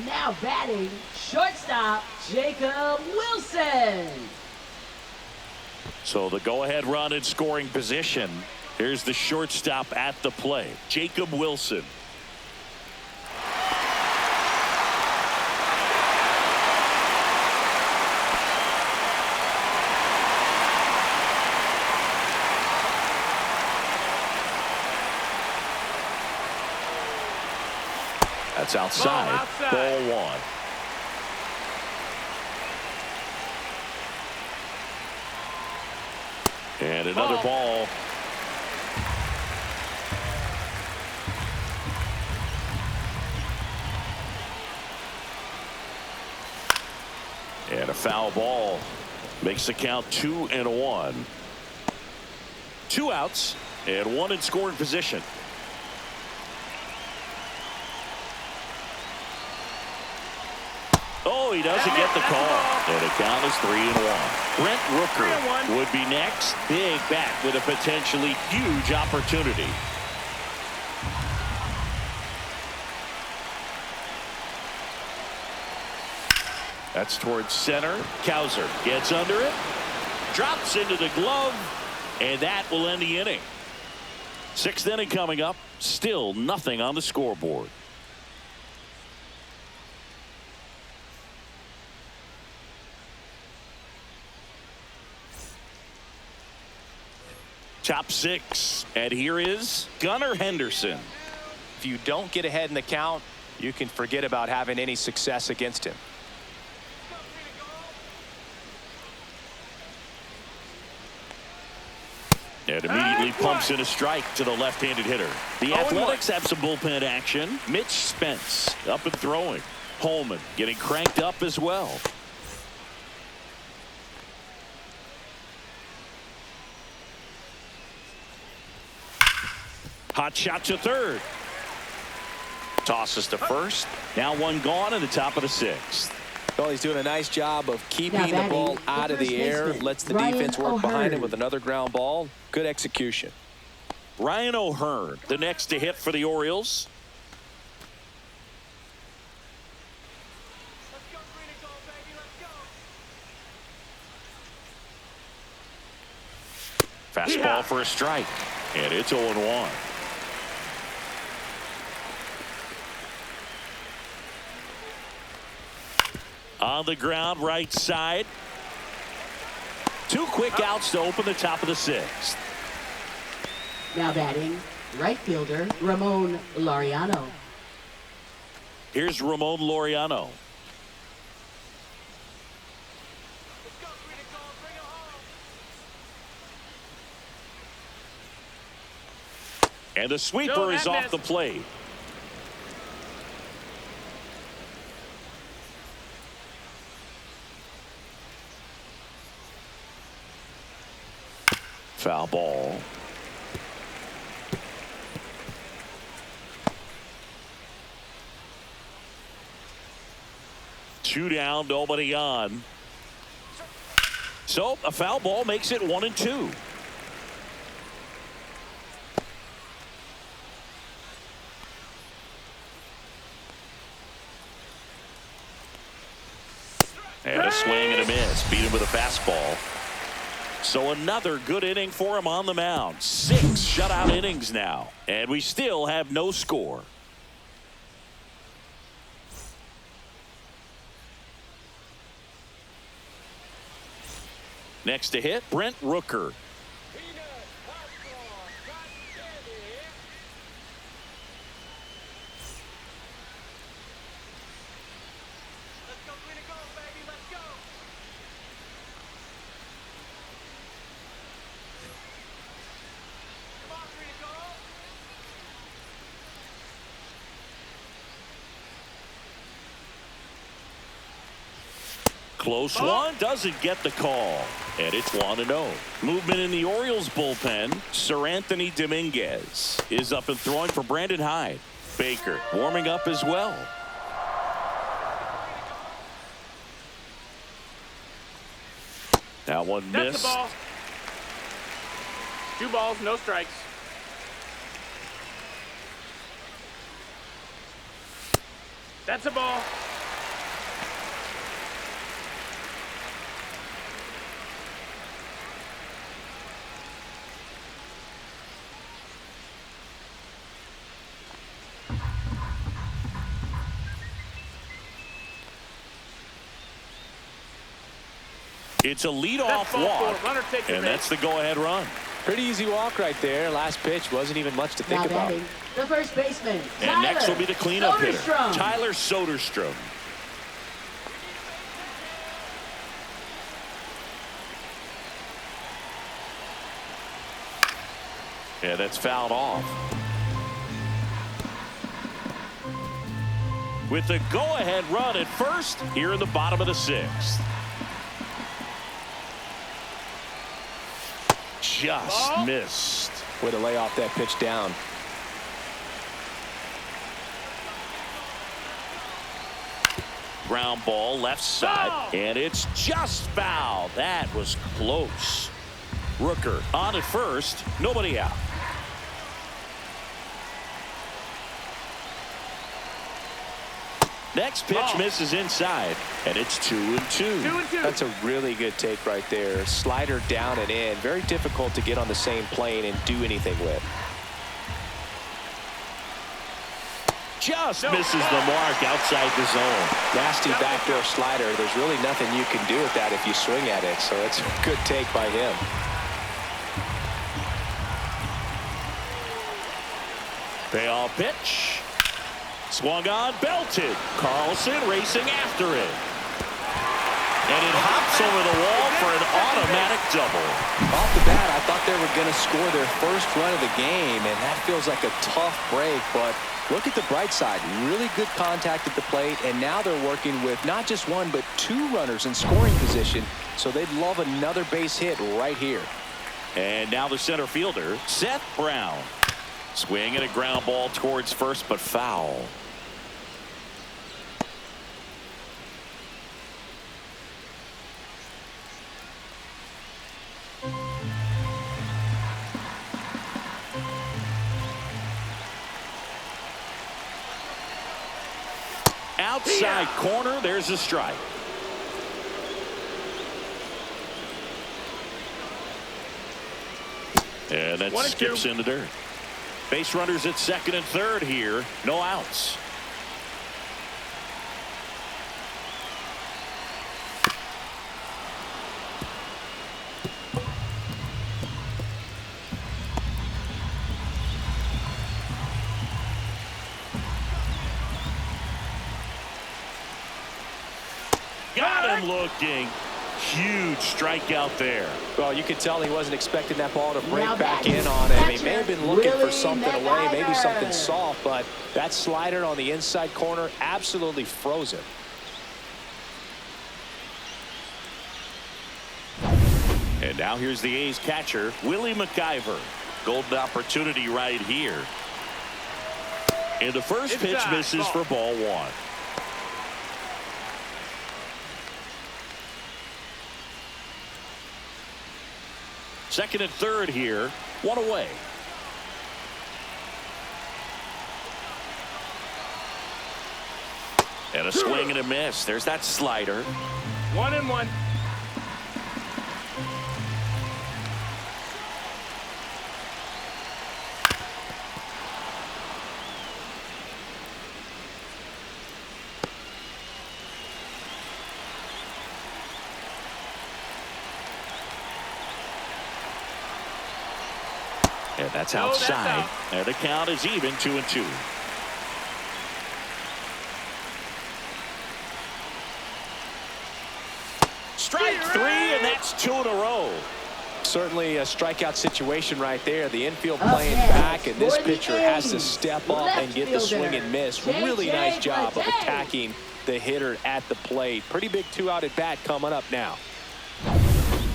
Now batting, shortstop, Jacob Wilson. So the go-ahead run in scoring position Here's the shortstop at the plate, Jacob Wilson. That's outside. Ball one. And another ball. And a foul ball. Makes the count 2-1. 2 outs and 1 in scoring position. Oh, he doesn't get the call. And the count is 3-1. Brent Rooker would be next. Big bat with a potentially huge opportunity. That's towards center. Cowser gets under it. Drops into the glove. And that will end the inning. 6th inning coming up. Still nothing on the scoreboard. Top 6. And here is Gunnar Henderson. If you don't get ahead in the count, you can forget about having any success against him. And immediately pumps in a strike to the left-handed hitter. The Athletics have some bullpen action. Mitch Spence up and throwing. Holman getting cranked up as well. Hot shot to third. Tosses to first. Now one gone in the top of the 6th. Well, he's doing a nice job of keeping the ball out of the air. Lets the defense work behind him with another ground ball. Good execution. Ryan O'Hearn, the next to hit for the Orioles. Fastball for a strike. And it's 0-1. On the ground, right side. 2 quick outs to open the top of the 6th. Now batting, right fielder Ramon Laureano. Here's Ramon Laureano. And the sweeper is off the plate. Foul ball. Two down, nobody on. So a foul ball makes it 1-2. And a swing and a miss. Beat him with a fastball. So another good inning for him on the mound. 6 shutout innings now. And we still have no score. Next to hit, Brent Rooker. Close one, doesn't get the call. And it's 1-0. Movement in the Orioles bullpen. Sir Anthony Dominguez is up and throwing for Brandon Hyde. Baker warming up as well. That one missed. That's a ball. 2 balls, no strikes. That's a ball. It's a leadoff walk, and that's the go-ahead run. Pretty easy walk right there. Last pitch wasn't even much to think about. The first baseman, And next will be the cleanup hitter, Soderstrom. Tyler Soderstrom. Yeah, that's fouled off. With the go-ahead run at first here in the bottom of the 6th. Just missed. Way to lay off that pitch down. Ground ball left side, and it's just foul. That was close. Rooker on at first, nobody out. Next pitch misses inside, and it's 2-2. That's a really good take right there. Slider down and in. Very difficult to get on the same plane and do anything with. Just misses the mark outside the zone. Nasty backdoor slider. There's really nothing you can do with that if you swing at it. So it's a good take by him. Payoff pitch. Swung on, belted. Carlson racing after it. And it hops over the wall for an automatic double. Off the bat, I thought they were going to score their first run of the game, and that feels like a tough break. But look at the bright side. Really good contact at the plate, and now they're working with not just one, but 2 runners in scoring position. So they'd love another base hit right here. And now the center fielder, Seth Brown. Swing and a ground ball towards first, but foul. Outside corner, there's a strike. And that skips in the dirt. Base runners at second and third here. No outs. Got him looking. Huge strikeout there. Well, you could tell he wasn't expecting that ball to break back in on him. He may have been looking for something away, maybe something soft, but that slider on the inside corner absolutely froze him. And now here's the A's catcher, Willie McIver. Golden opportunity right here. And the first pitch misses for ball 1. Second and third here, 1 away. And a swing and a miss. There's that slider. 1-1. And that's outside. And the count is even, 2-2. Strike 3, and that's 2 in a row. Certainly a strikeout situation right there. The infield playing back, and this pitcher has to step up and get the swing and miss. Really nice job of attacking the hitter at the plate. Pretty big 2-out at bat coming up now.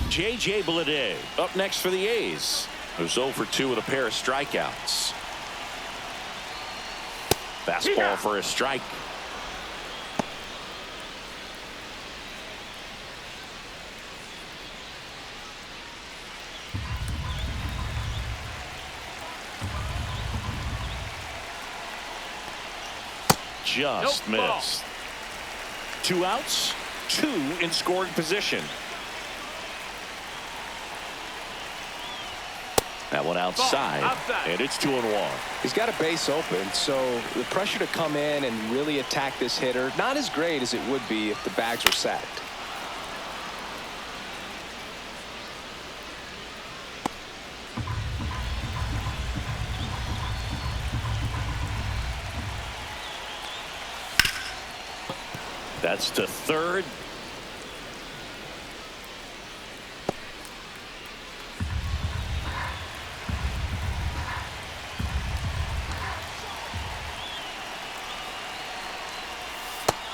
J.J. Bleday up next for the A's. Who's 0 for 2 with a pair of strikeouts. Fastball for a strike. Just missed. 2 outs, 2 in scoring position. That one outside, and it's 2-1. He's got a base open, so the pressure to come in and really attack this hitter, not as great as it would be if the bags were sacked. That's to third.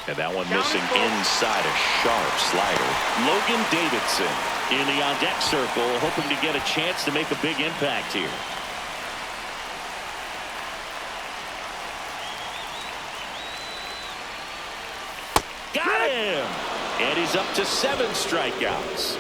And that one missing inside, a sharp slider. Logan Davidson in the on-deck circle, hoping to get a chance to make a big impact here. Got him! And he's up to 7 strikeouts.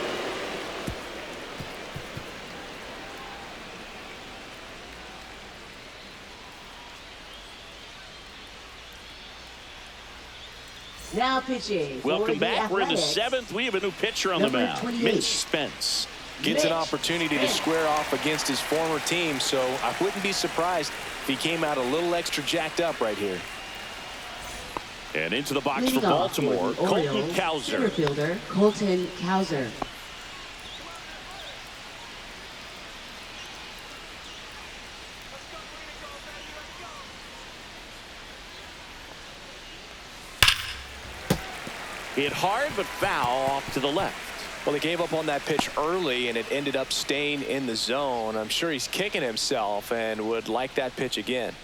Now pitching. Welcome back. We're in the Athletics. 7th. We have a new pitcher on the Number mound. 28. Mitch Spence. Gets an opportunity to square off against his former team, so I wouldn't be surprised if he came out a little extra jacked up right here. And into the box Leading for off Baltimore, for the Colton Orioles, Cowser. center fielder Colton Cowser. Hit hard but foul off to the left. Well, he gave up on that pitch early, and it ended up staying in the zone. I'm sure he's kicking himself and would like that pitch again.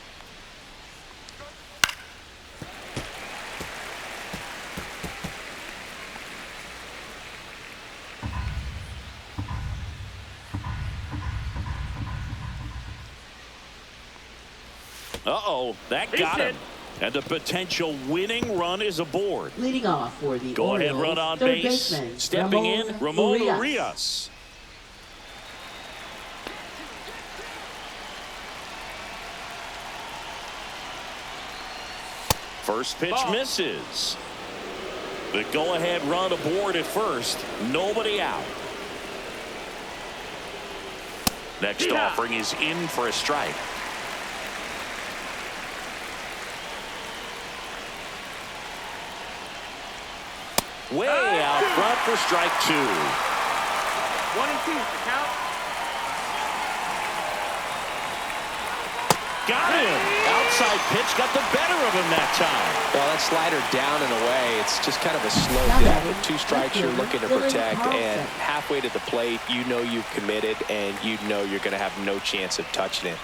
Uh-oh, that got him. And the potential winning run is aboard. Leading off for the Go ahead, Orioles, run on third base. baseman, Stepping in, Ramon Urias. First pitch misses. The go-ahead run aboard at first. Nobody out. Next offering is in for a strike. Way out front for strike 2. 1 and 2. The count. Got him. Outside pitch got the better of him that time. Well, that slider down and away, it's just kind of a slow death. With 2 strikes you're looking to protect, and halfway to the plate, you know you've committed, and you know you're going to have no chance of touching it.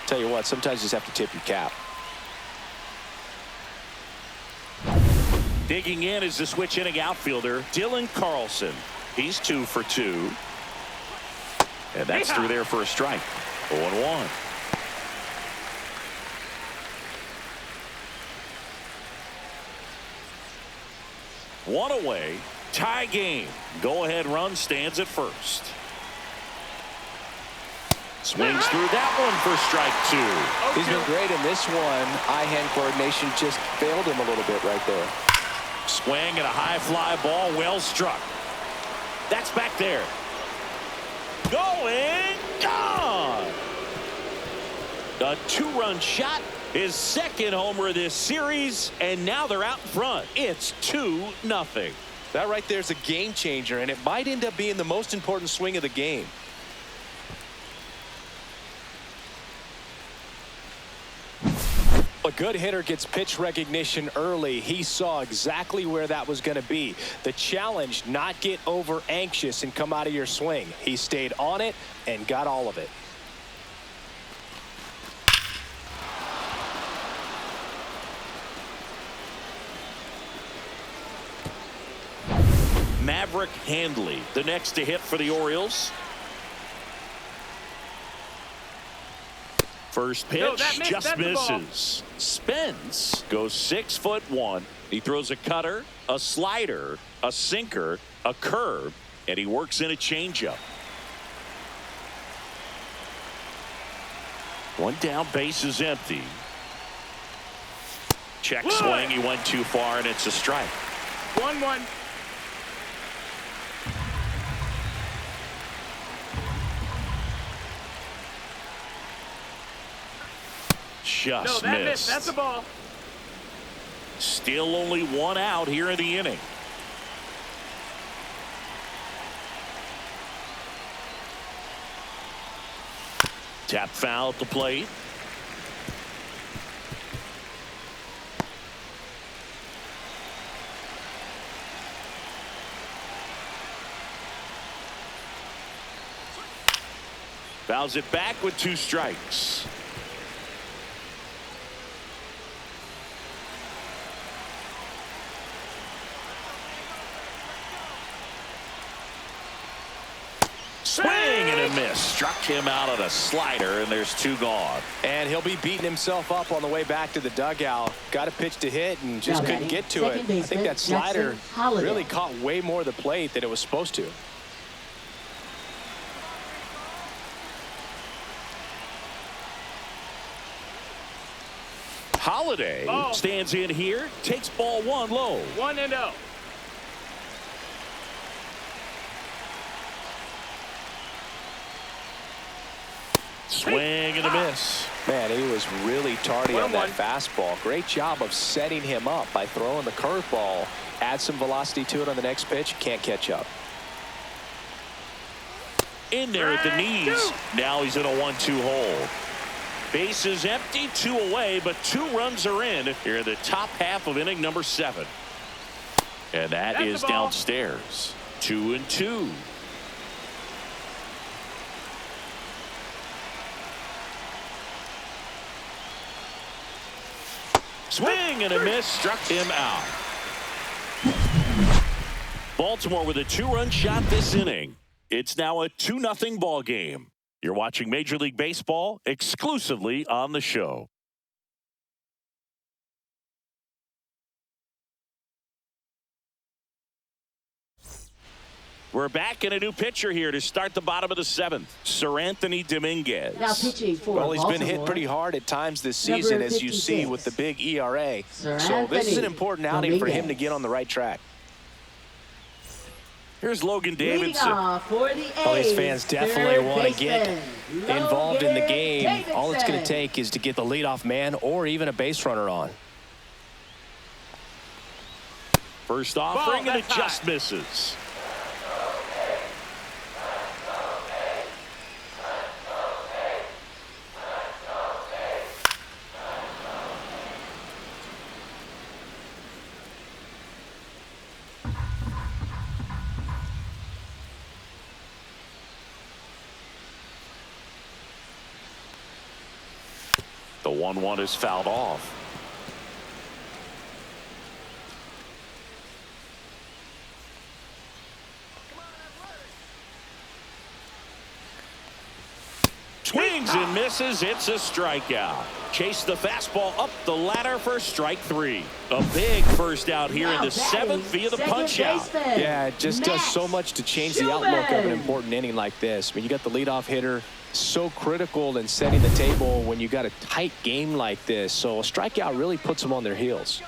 Tell you what, sometimes you just have to tip your cap. Digging in is the switch inning outfielder, Dylan Carlson. He's 2 for 2. And that's through there for a strike. 0-1. One away. Tie game. Go-ahead run stands at first. Swings through that one for strike 2. He's been great in this one. Eye-hand coordination just failed him a little bit right there. Swing and a high fly ball, well struck. That's back there. Going, gone. A 2-run shot, his second homer this series, and now they're out in front. It's 2-0. That right there is a game changer, and it might end up being the most important swing of the game. A good hitter gets pitch recognition early. He saw exactly where that was going to be. The challenge, not get over anxious and come out of your swing. He stayed on it and got all of it. Maverick Handley, the next to hit for the Orioles. First pitch just misses. Spence goes 6'1". He throws a cutter, a slider, a sinker, a curve, and he works in a changeup. One down, base is empty. Check swing, he went too far, and it's a strike. 1-1. Just that missed. missed. That's a ball. Still only 1 out here in the inning. Tap foul at the plate. Fouls it back with 2 strikes. Swing and a miss. Struck him out on a slider, and there's 2 gone. And he'll be beating himself up on the way back to the dugout. Got a pitch to hit and just couldn't get to it. I think that slider really caught way more of the plate than it was supposed to. Holiday stands in here, takes ball 1 low. 1-0. Swing and a miss. Man, he was really tardy on that fastball. Great job of setting him up by throwing the curveball. Add some velocity to it on the next pitch. Can't catch up. In there at the knees. Now he's in a 1-2 hole. Base is empty, 2 away, but 2 runs are in here in the top half of inning number 7. And that is downstairs. 2-2. Swing and a miss. Struck him out. Baltimore with a 2-run shot this inning. It's now a 2-0 ball game. You're watching Major League Baseball exclusively on the show. We're back in a new pitcher here to start the bottom of the 7th. Sir Anthony Dominguez. Now pitching for Well, he's Baltimore, been hit pretty hard at times this season, as you see with the big ERA. So this is an important outing for him to get on the right track. Here's Logan Davidson. For the Well, these fans definitely want to get involved in the game. All it's going to take is to get the leadoff man or even a base runner on. First offering, and it just misses. The 1-1 is fouled off. Swings and misses. It's a strikeout. Chase the fastball up the ladder for strike 3. A big first out here in the 7th via the punch out. Yeah, it just does so much to change the outlook of an important inning like this. I mean, you got the leadoff hitter, so critical in setting the table when you got a tight game like this. So a strikeout really puts them on their heels.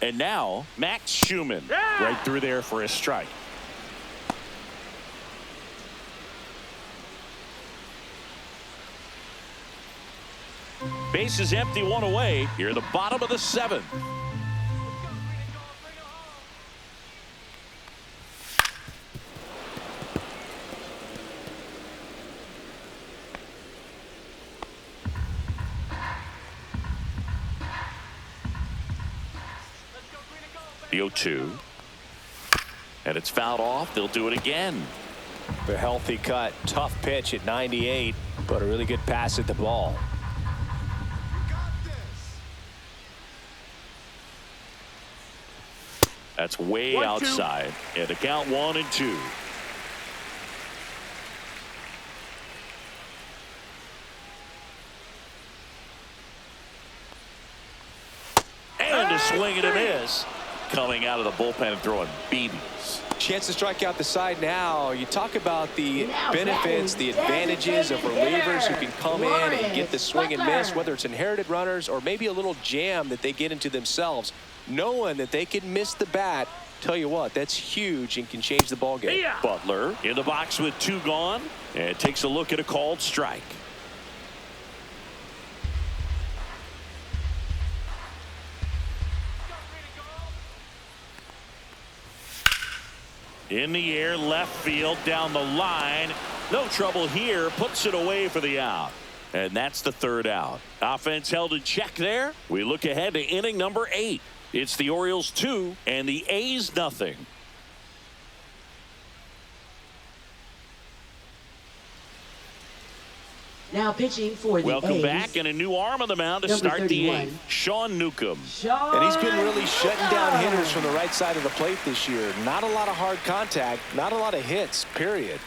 And now Max Schumann right through there for a strike. Base is empty, 1 away here at the bottom of the 7th. The 0-2. And it's fouled off. They'll do it again. A healthy cut. Tough pitch at 98, but a really good pass at the ball. That's way outside. And the count 1-2. And a swing and a miss. Coming out of the bullpen and throwing BBs. Chance to strike out the side now. You talk about the benefits, the advantages of relievers who can come in and get the swing and miss, whether it's inherited runners or maybe a little jam that they get into themselves. Knowing that they can miss the bat, tell you what, that's huge and can change the ball game. Butler in the box with 2 gone, and takes a look at a called strike. In the air, left field, down the line. No trouble here. Puts it away for the out. And that's the 3rd out. Offense held in check there. We look ahead to inning number 8. It's the Orioles 2 and the A's nothing. Now pitching for the Welcome A's. back, and a new arm on the mound to Number start 31. the 8th. Sean Newcomb. And he's been really shutting down hitters from the right side of the plate this year. Not a lot of hard contact, not a lot of hits, period.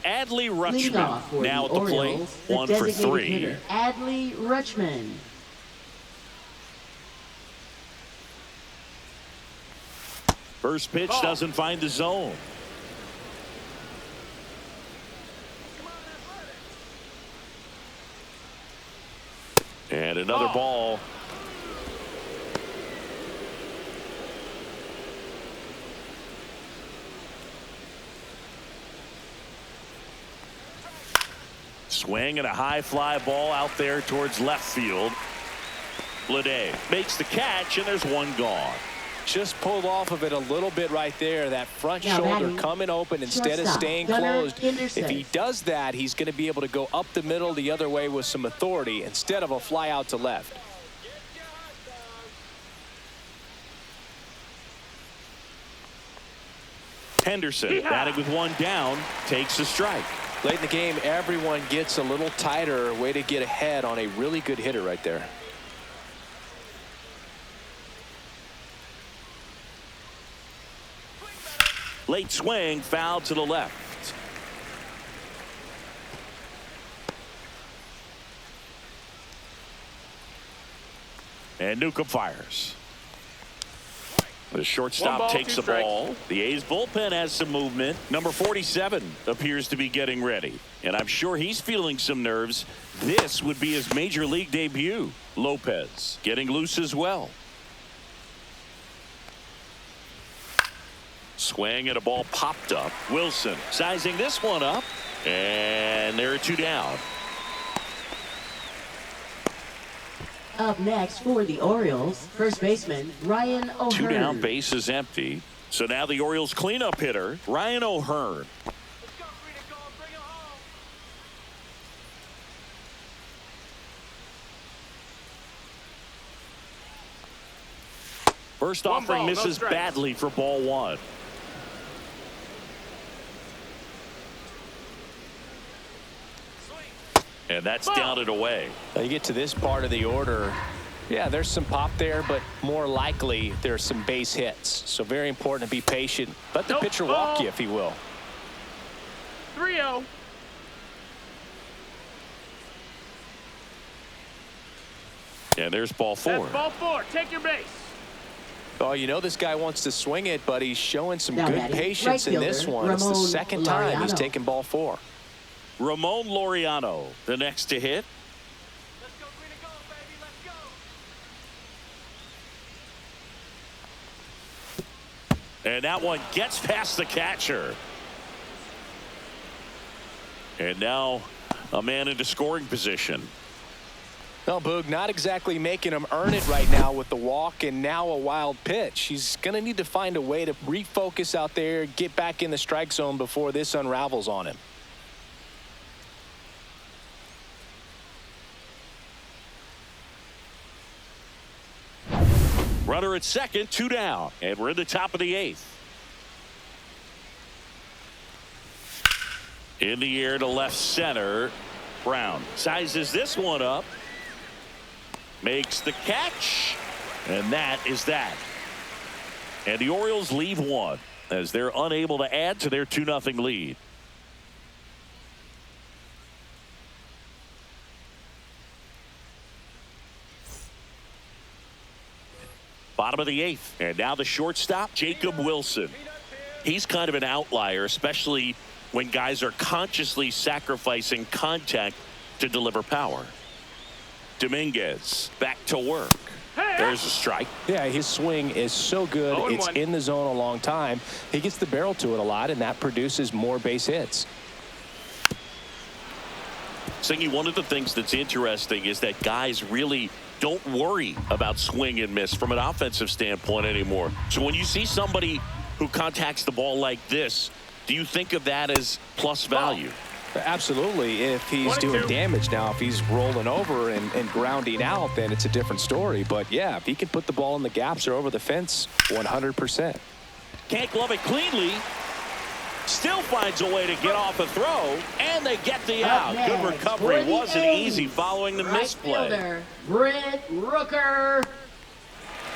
Adley Leading off Rutschman for now the at the plate. Orioles, the 1 for designated 3. hitter, Adley Rutschman. First pitch doesn't find the zone. And another ball. Swing and a high fly ball out there towards left field. Bleday makes the catch, and there's one gone. Just pulled off of it a little bit right there. That front Now shoulder batting, coming open instead of shortstop, staying Gunnar closed. Henderson. If he does that, he's going to be able to go up the middle the other way with some authority instead of a fly out to left. Henderson batting with one down, takes a strike. Late in the game, everyone gets a little tighter. Way to get ahead on a really good hitter right there. Late swing, foul to the left. And Newcomb fires. The shortstop takes the ball. The A's bullpen has some movement. Number 47 appears to be getting ready, and I'm sure he's feeling some nerves. This would be his major league debut. Lopez getting loose as well. Swing and a ball popped up. Wilson sizing this one up, and there are 2 down. Up next for the Orioles, first baseman Ryan O'Hearn. 2 down, base is empty. So now the Orioles cleanup hitter, Ryan O'Hearn. First offering misses badly for ball 1. And that's down and away. Now you get to this part of the order. Yeah, there's some pop there, but more likely there's some base hits. So very important to be patient. Let the pitcher walk you, if he will. 3-0. And there's ball 4. That's ball 4. Take your base. Oh, you know this guy wants to swing it, but he's showing some Now good batting, patience right in this fielder, one. It's the Ramon second time he's Laureano. taken ball 4. Ramon Laureano, the next to hit. Let's go, green and gold, baby. Let's go. And that one gets past the catcher. And now a man into scoring position. Well, Boog, not exactly making him earn it right now with the walk and now a wild pitch. He's going to need to find a way to refocus out there, get back in the strike zone before this unravels on him. Runner at second, 2 down, and we're in the top of the 8th. In the air to left center. Brown sizes this one up. Makes the catch. And that is that. And the Orioles leave 1 as they're unable to add to their 2-0 lead. Bottom of the 8th, and now the shortstop, Jacob Wilson. He's kind of an outlier, especially when guys are consciously sacrificing contact to deliver power. Dominguez back to work. There's a strike. Yeah, his swing is so good. It's in the zone a long time. He gets the barrel to it a lot, and that produces more base hits. Singy, one of the things that's interesting is that guys really don't worry about swing and miss from an offensive standpoint anymore. So when you see somebody who contacts the ball like this, do you think of that as plus value? Absolutely. If he's doing damage now, if he's rolling over and grounding out, then it's a different story. But yeah, if he can put the ball in the gaps or over the fence, 100%. Can't glove it cleanly. Still finds a way to get off a throw, and they get the out. Next, Good recovery. for the Wasn't A's, easy following the right misplay. fielder, Brent Rooker.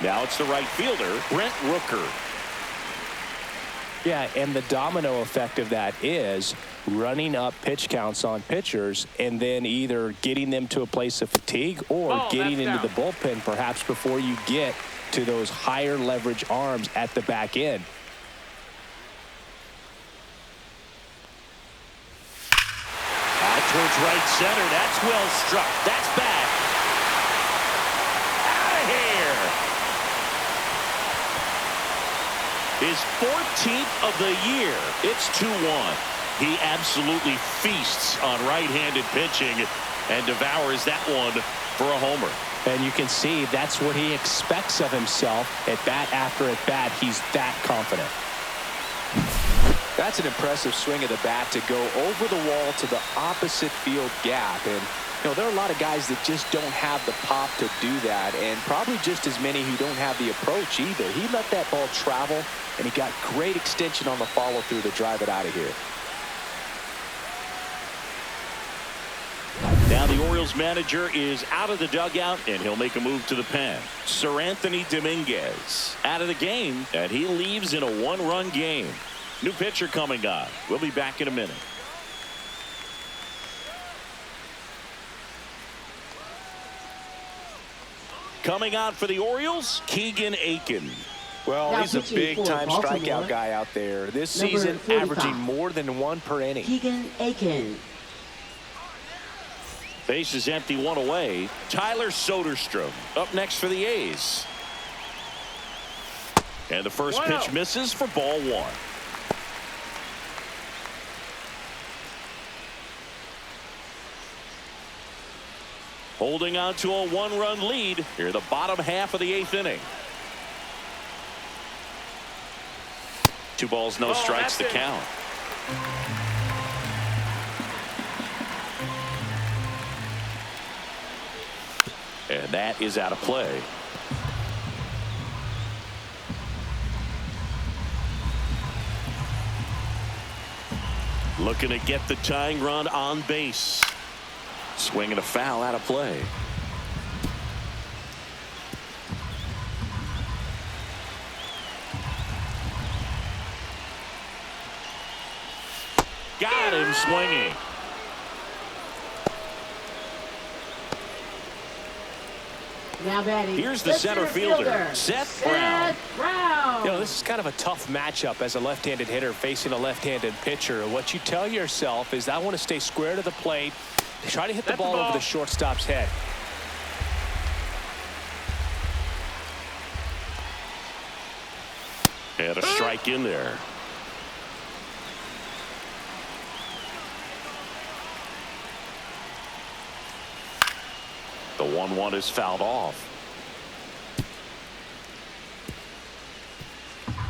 Now it's the right fielder, Brent Rooker. Yeah, and the domino effect of that is running up pitch counts on pitchers and then either getting them to a place of fatigue or getting into the bullpen perhaps before you get to those higher leverage arms at the back end. Out towards right center. That's well struck. That's back. Out of here. His 14th of the year. It's 2-1. He absolutely feasts on right-handed pitching and devours that one for a homer. And you can see that's what he expects of himself at bat after at bat. He's that confident. That's an impressive swing of the bat to go over the wall to the opposite field gap. And, you know, there are a lot of guys that just don't have the pop to do that, and probably just as many who don't have the approach either. He let that ball travel, and he got great extension on the follow-through to drive it out of here. Now the Orioles manager is out of the dugout, and he'll make a move to the pen. Sir Anthony Dominguez out of the game, and he leaves in a one-run game. New pitcher coming on. We'll be back in a minute. Coming on for the Orioles, Keegan Aiken. Well, now he's a big-time strikeout guy out there. This season, 45. averaging more than one per inning. Keegan Aiken. Base is empty, one away. Tyler Soderstrom up next for the A's. And the first pitch misses for ball one. Holding on to a one-run lead here in the bottom half of the 8th inning. 2 balls, no strikes to count. And that is out of play. Looking to get the tying run on base. Swinging a foul, out of play. Got him swinging. Now batting. Here's the center fielder, Seth Brown. You know, this is kind of a tough matchup as a left-handed hitter facing a left-handed pitcher. What you tell yourself is, I want to stay square to the plate, try to hit the ball over the shortstop's head. And a strike in there. The 1-1 is fouled off.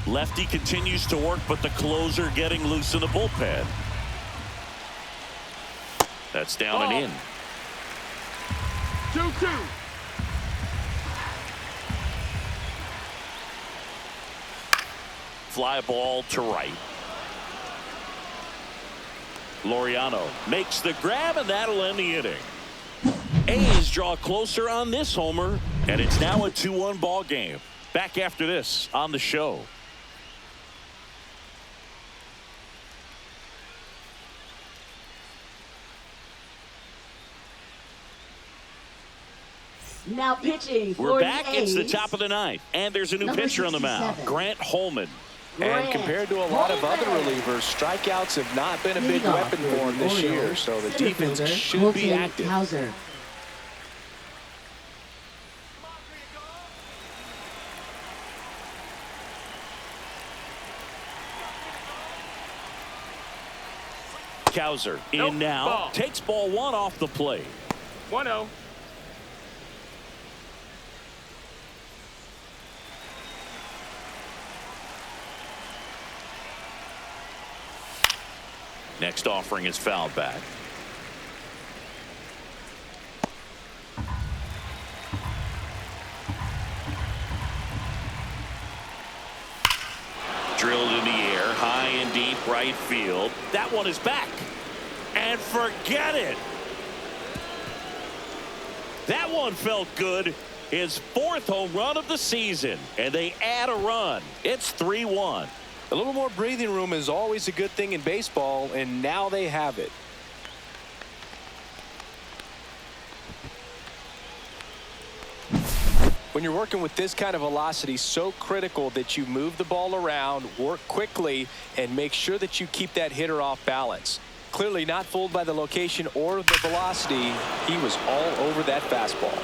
Lefty continues to work, but the closer getting loose in the bullpen. That's down and in. 2-2. Fly ball to right. Laureano makes the grab, and that'll end the inning. A's draw closer on this homer, and it's now a 2-1 ball game. Back after this on the show. Now pitching for We're back. the It's the A's. top of the ninth, and there's a new Number pitcher on the mound, 67. Grant Holman. And compared to a lot of other relievers, strikeouts have not been a big weapon for him this year, so the defense should be active. Hauser. Cowser in now. Takes ball one off the plate. 1-0. Next offering is fouled back. Drilled in the air, high and deep, right field. That one is back. And forget it. That one felt good. His 4th home run of the season. And they add a run. It's 3-1. A little more breathing room is always a good thing in baseball, and now they have it. When you're working with this kind of velocity, so critical that you move the ball around, work quickly, and make sure that you keep that hitter off balance. Clearly not fooled by the location or the velocity. He was all over that fastball.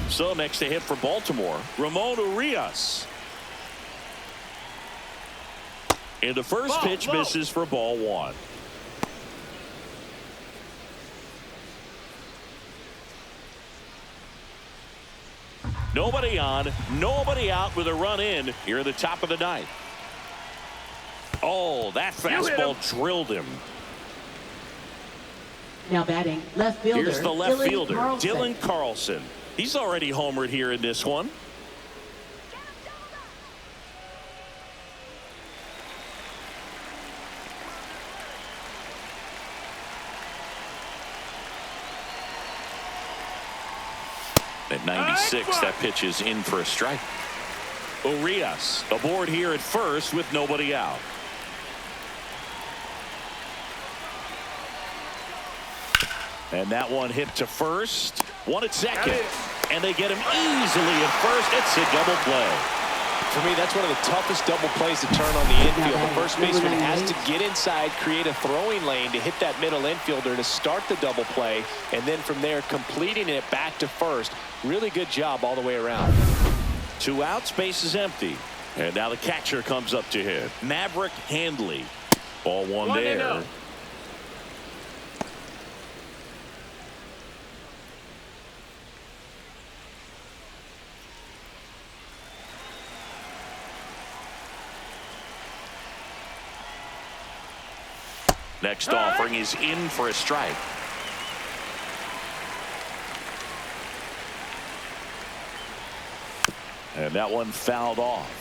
So next to hit for Baltimore, Ramon Urias. And the first pitch misses for ball 1. Nobody on, nobody out with a run in here at the top of the 9th. Oh, that fastball drilled him. Now batting, left fielder. Here's the left fielder, Carlson. Dylan Carlson. He's already homered here in this one. At 96, that pitch is in for a strike. Urias aboard here at first with nobody out. And that one hit to first. One at second. And they get him easily at first. It's a double play. For me, that's one of the toughest double plays to turn on the infield. The first baseman has to get inside, create a throwing lane to hit that middle infielder to start the double play, and then from there completing it back to first. Really good job all the way around. 2 outs, base is empty. And now the catcher comes up to hit. Maverick Handley. Ball 1 there. Next offering is in for a strike. And that one fouled off.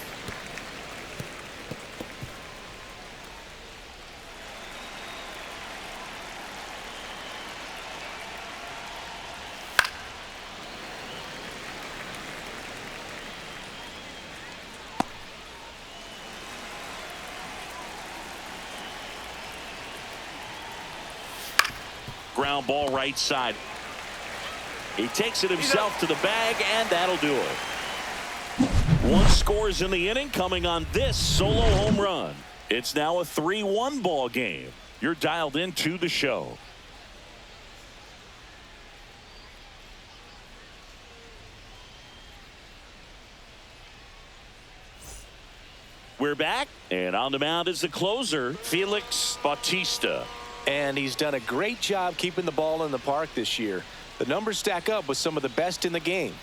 Ground ball right side. He takes it himself to the bag, and that'll do it. 1 scores in the inning coming on this solo home run. It's now a 3-1 ball game. You're dialed into the show. We're back, and on the mound is the closer, Felix Bautista. And he's done a great job keeping the ball in the park this year. The numbers stack up with some of the best in the game.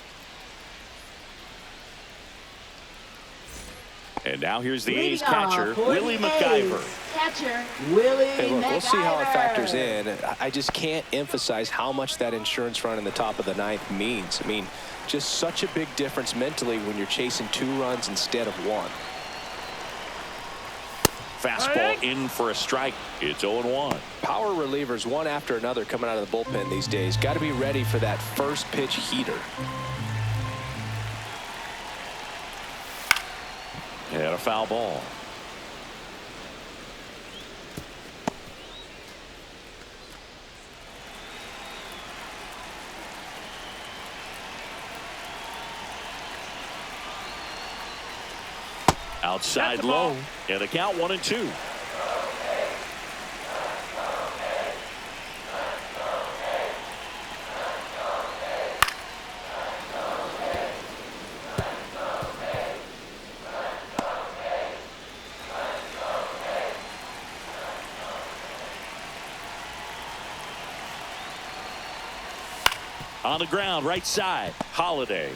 And now here's the A's catcher, Willie McIver. Catcher, Willie Hey, look, McIver. we'll see how it factors in. I just can't emphasize how much that insurance run in the top of the 9th means. I mean, just such a big difference mentally when you're chasing 2 runs instead of 1. Fastball in for a strike. It's 0-1. Power relievers one after another coming out of the bullpen these days. Got to be ready for that first pitch heater. And a foul ball. Outside low, and the count 1-2. On the ground, right side, Holiday.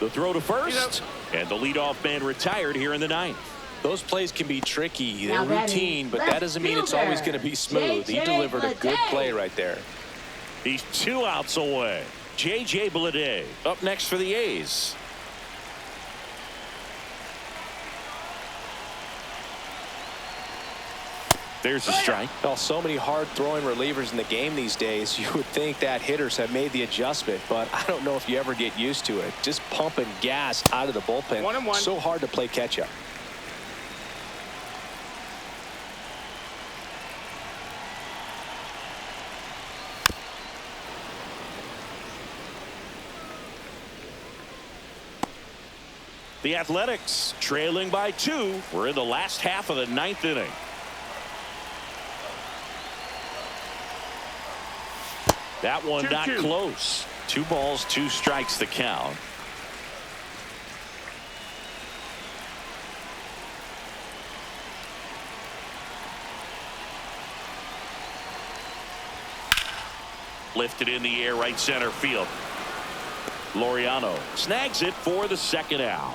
The throw to first, and the leadoff man retired here in the 9th. Those plays can be tricky. They're Now routine, but that doesn't mean it's always going to be smooth. He delivered a good play right there. He's 2 outs away. J.J. Bleday up next for the A's. There's a strike. Well, so many hard throwing relievers in the game these days, you would think that hitters have made the adjustment, but I don't know if you ever get used to it. Just pumping gas out of the bullpen. 1-1. So hard to play catch up. The Athletics trailing by 2. We're in the last half of the 9th inning. That one 2-2. not close. 2 balls, 2 strikes the count. Lifted in the air, right center field. Laureano snags it for the second out.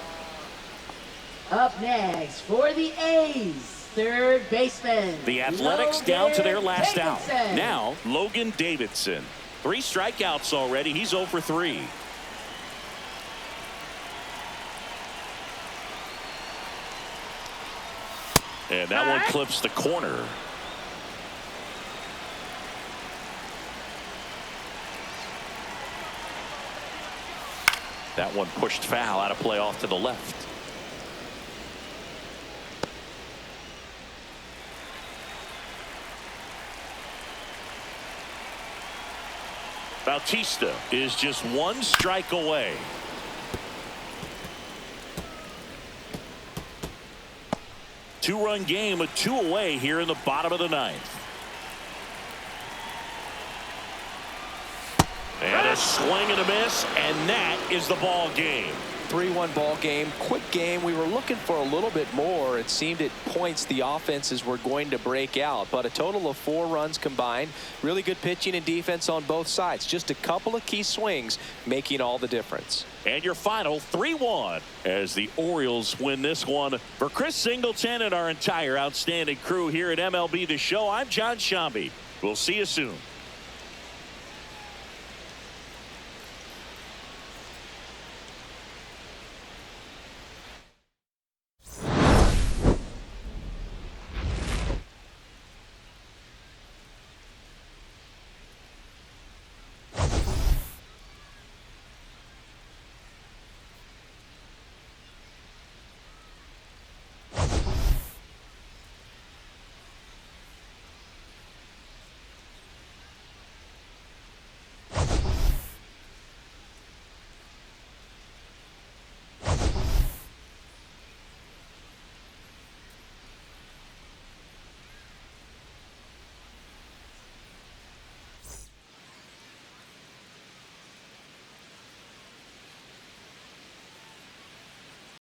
Up next for the A's, third baseman. The Athletics Logan down to their last out. Davidson. Now, Logan Davidson. 3 strikeouts already. He's 0 for 3. And that one clips the corner. That one pushed foul, out of play off to the left. Bautista is just 1 strike away. Two-run game with 2 away here in the bottom of the 9th. And a swing and a miss, and that is the ball game. 3-1 ball game, quick game. We were looking for a little bit more. It seemed at points the offenses were going to break out, but a total of 4 runs combined. Really good pitching and defense on both sides. Just a couple of key swings making all the difference. And your final 3-1 as the Orioles win this one. For Chris Singleton and our entire outstanding crew here at MLB The Show, I'm John Shambi. We'll see you soon.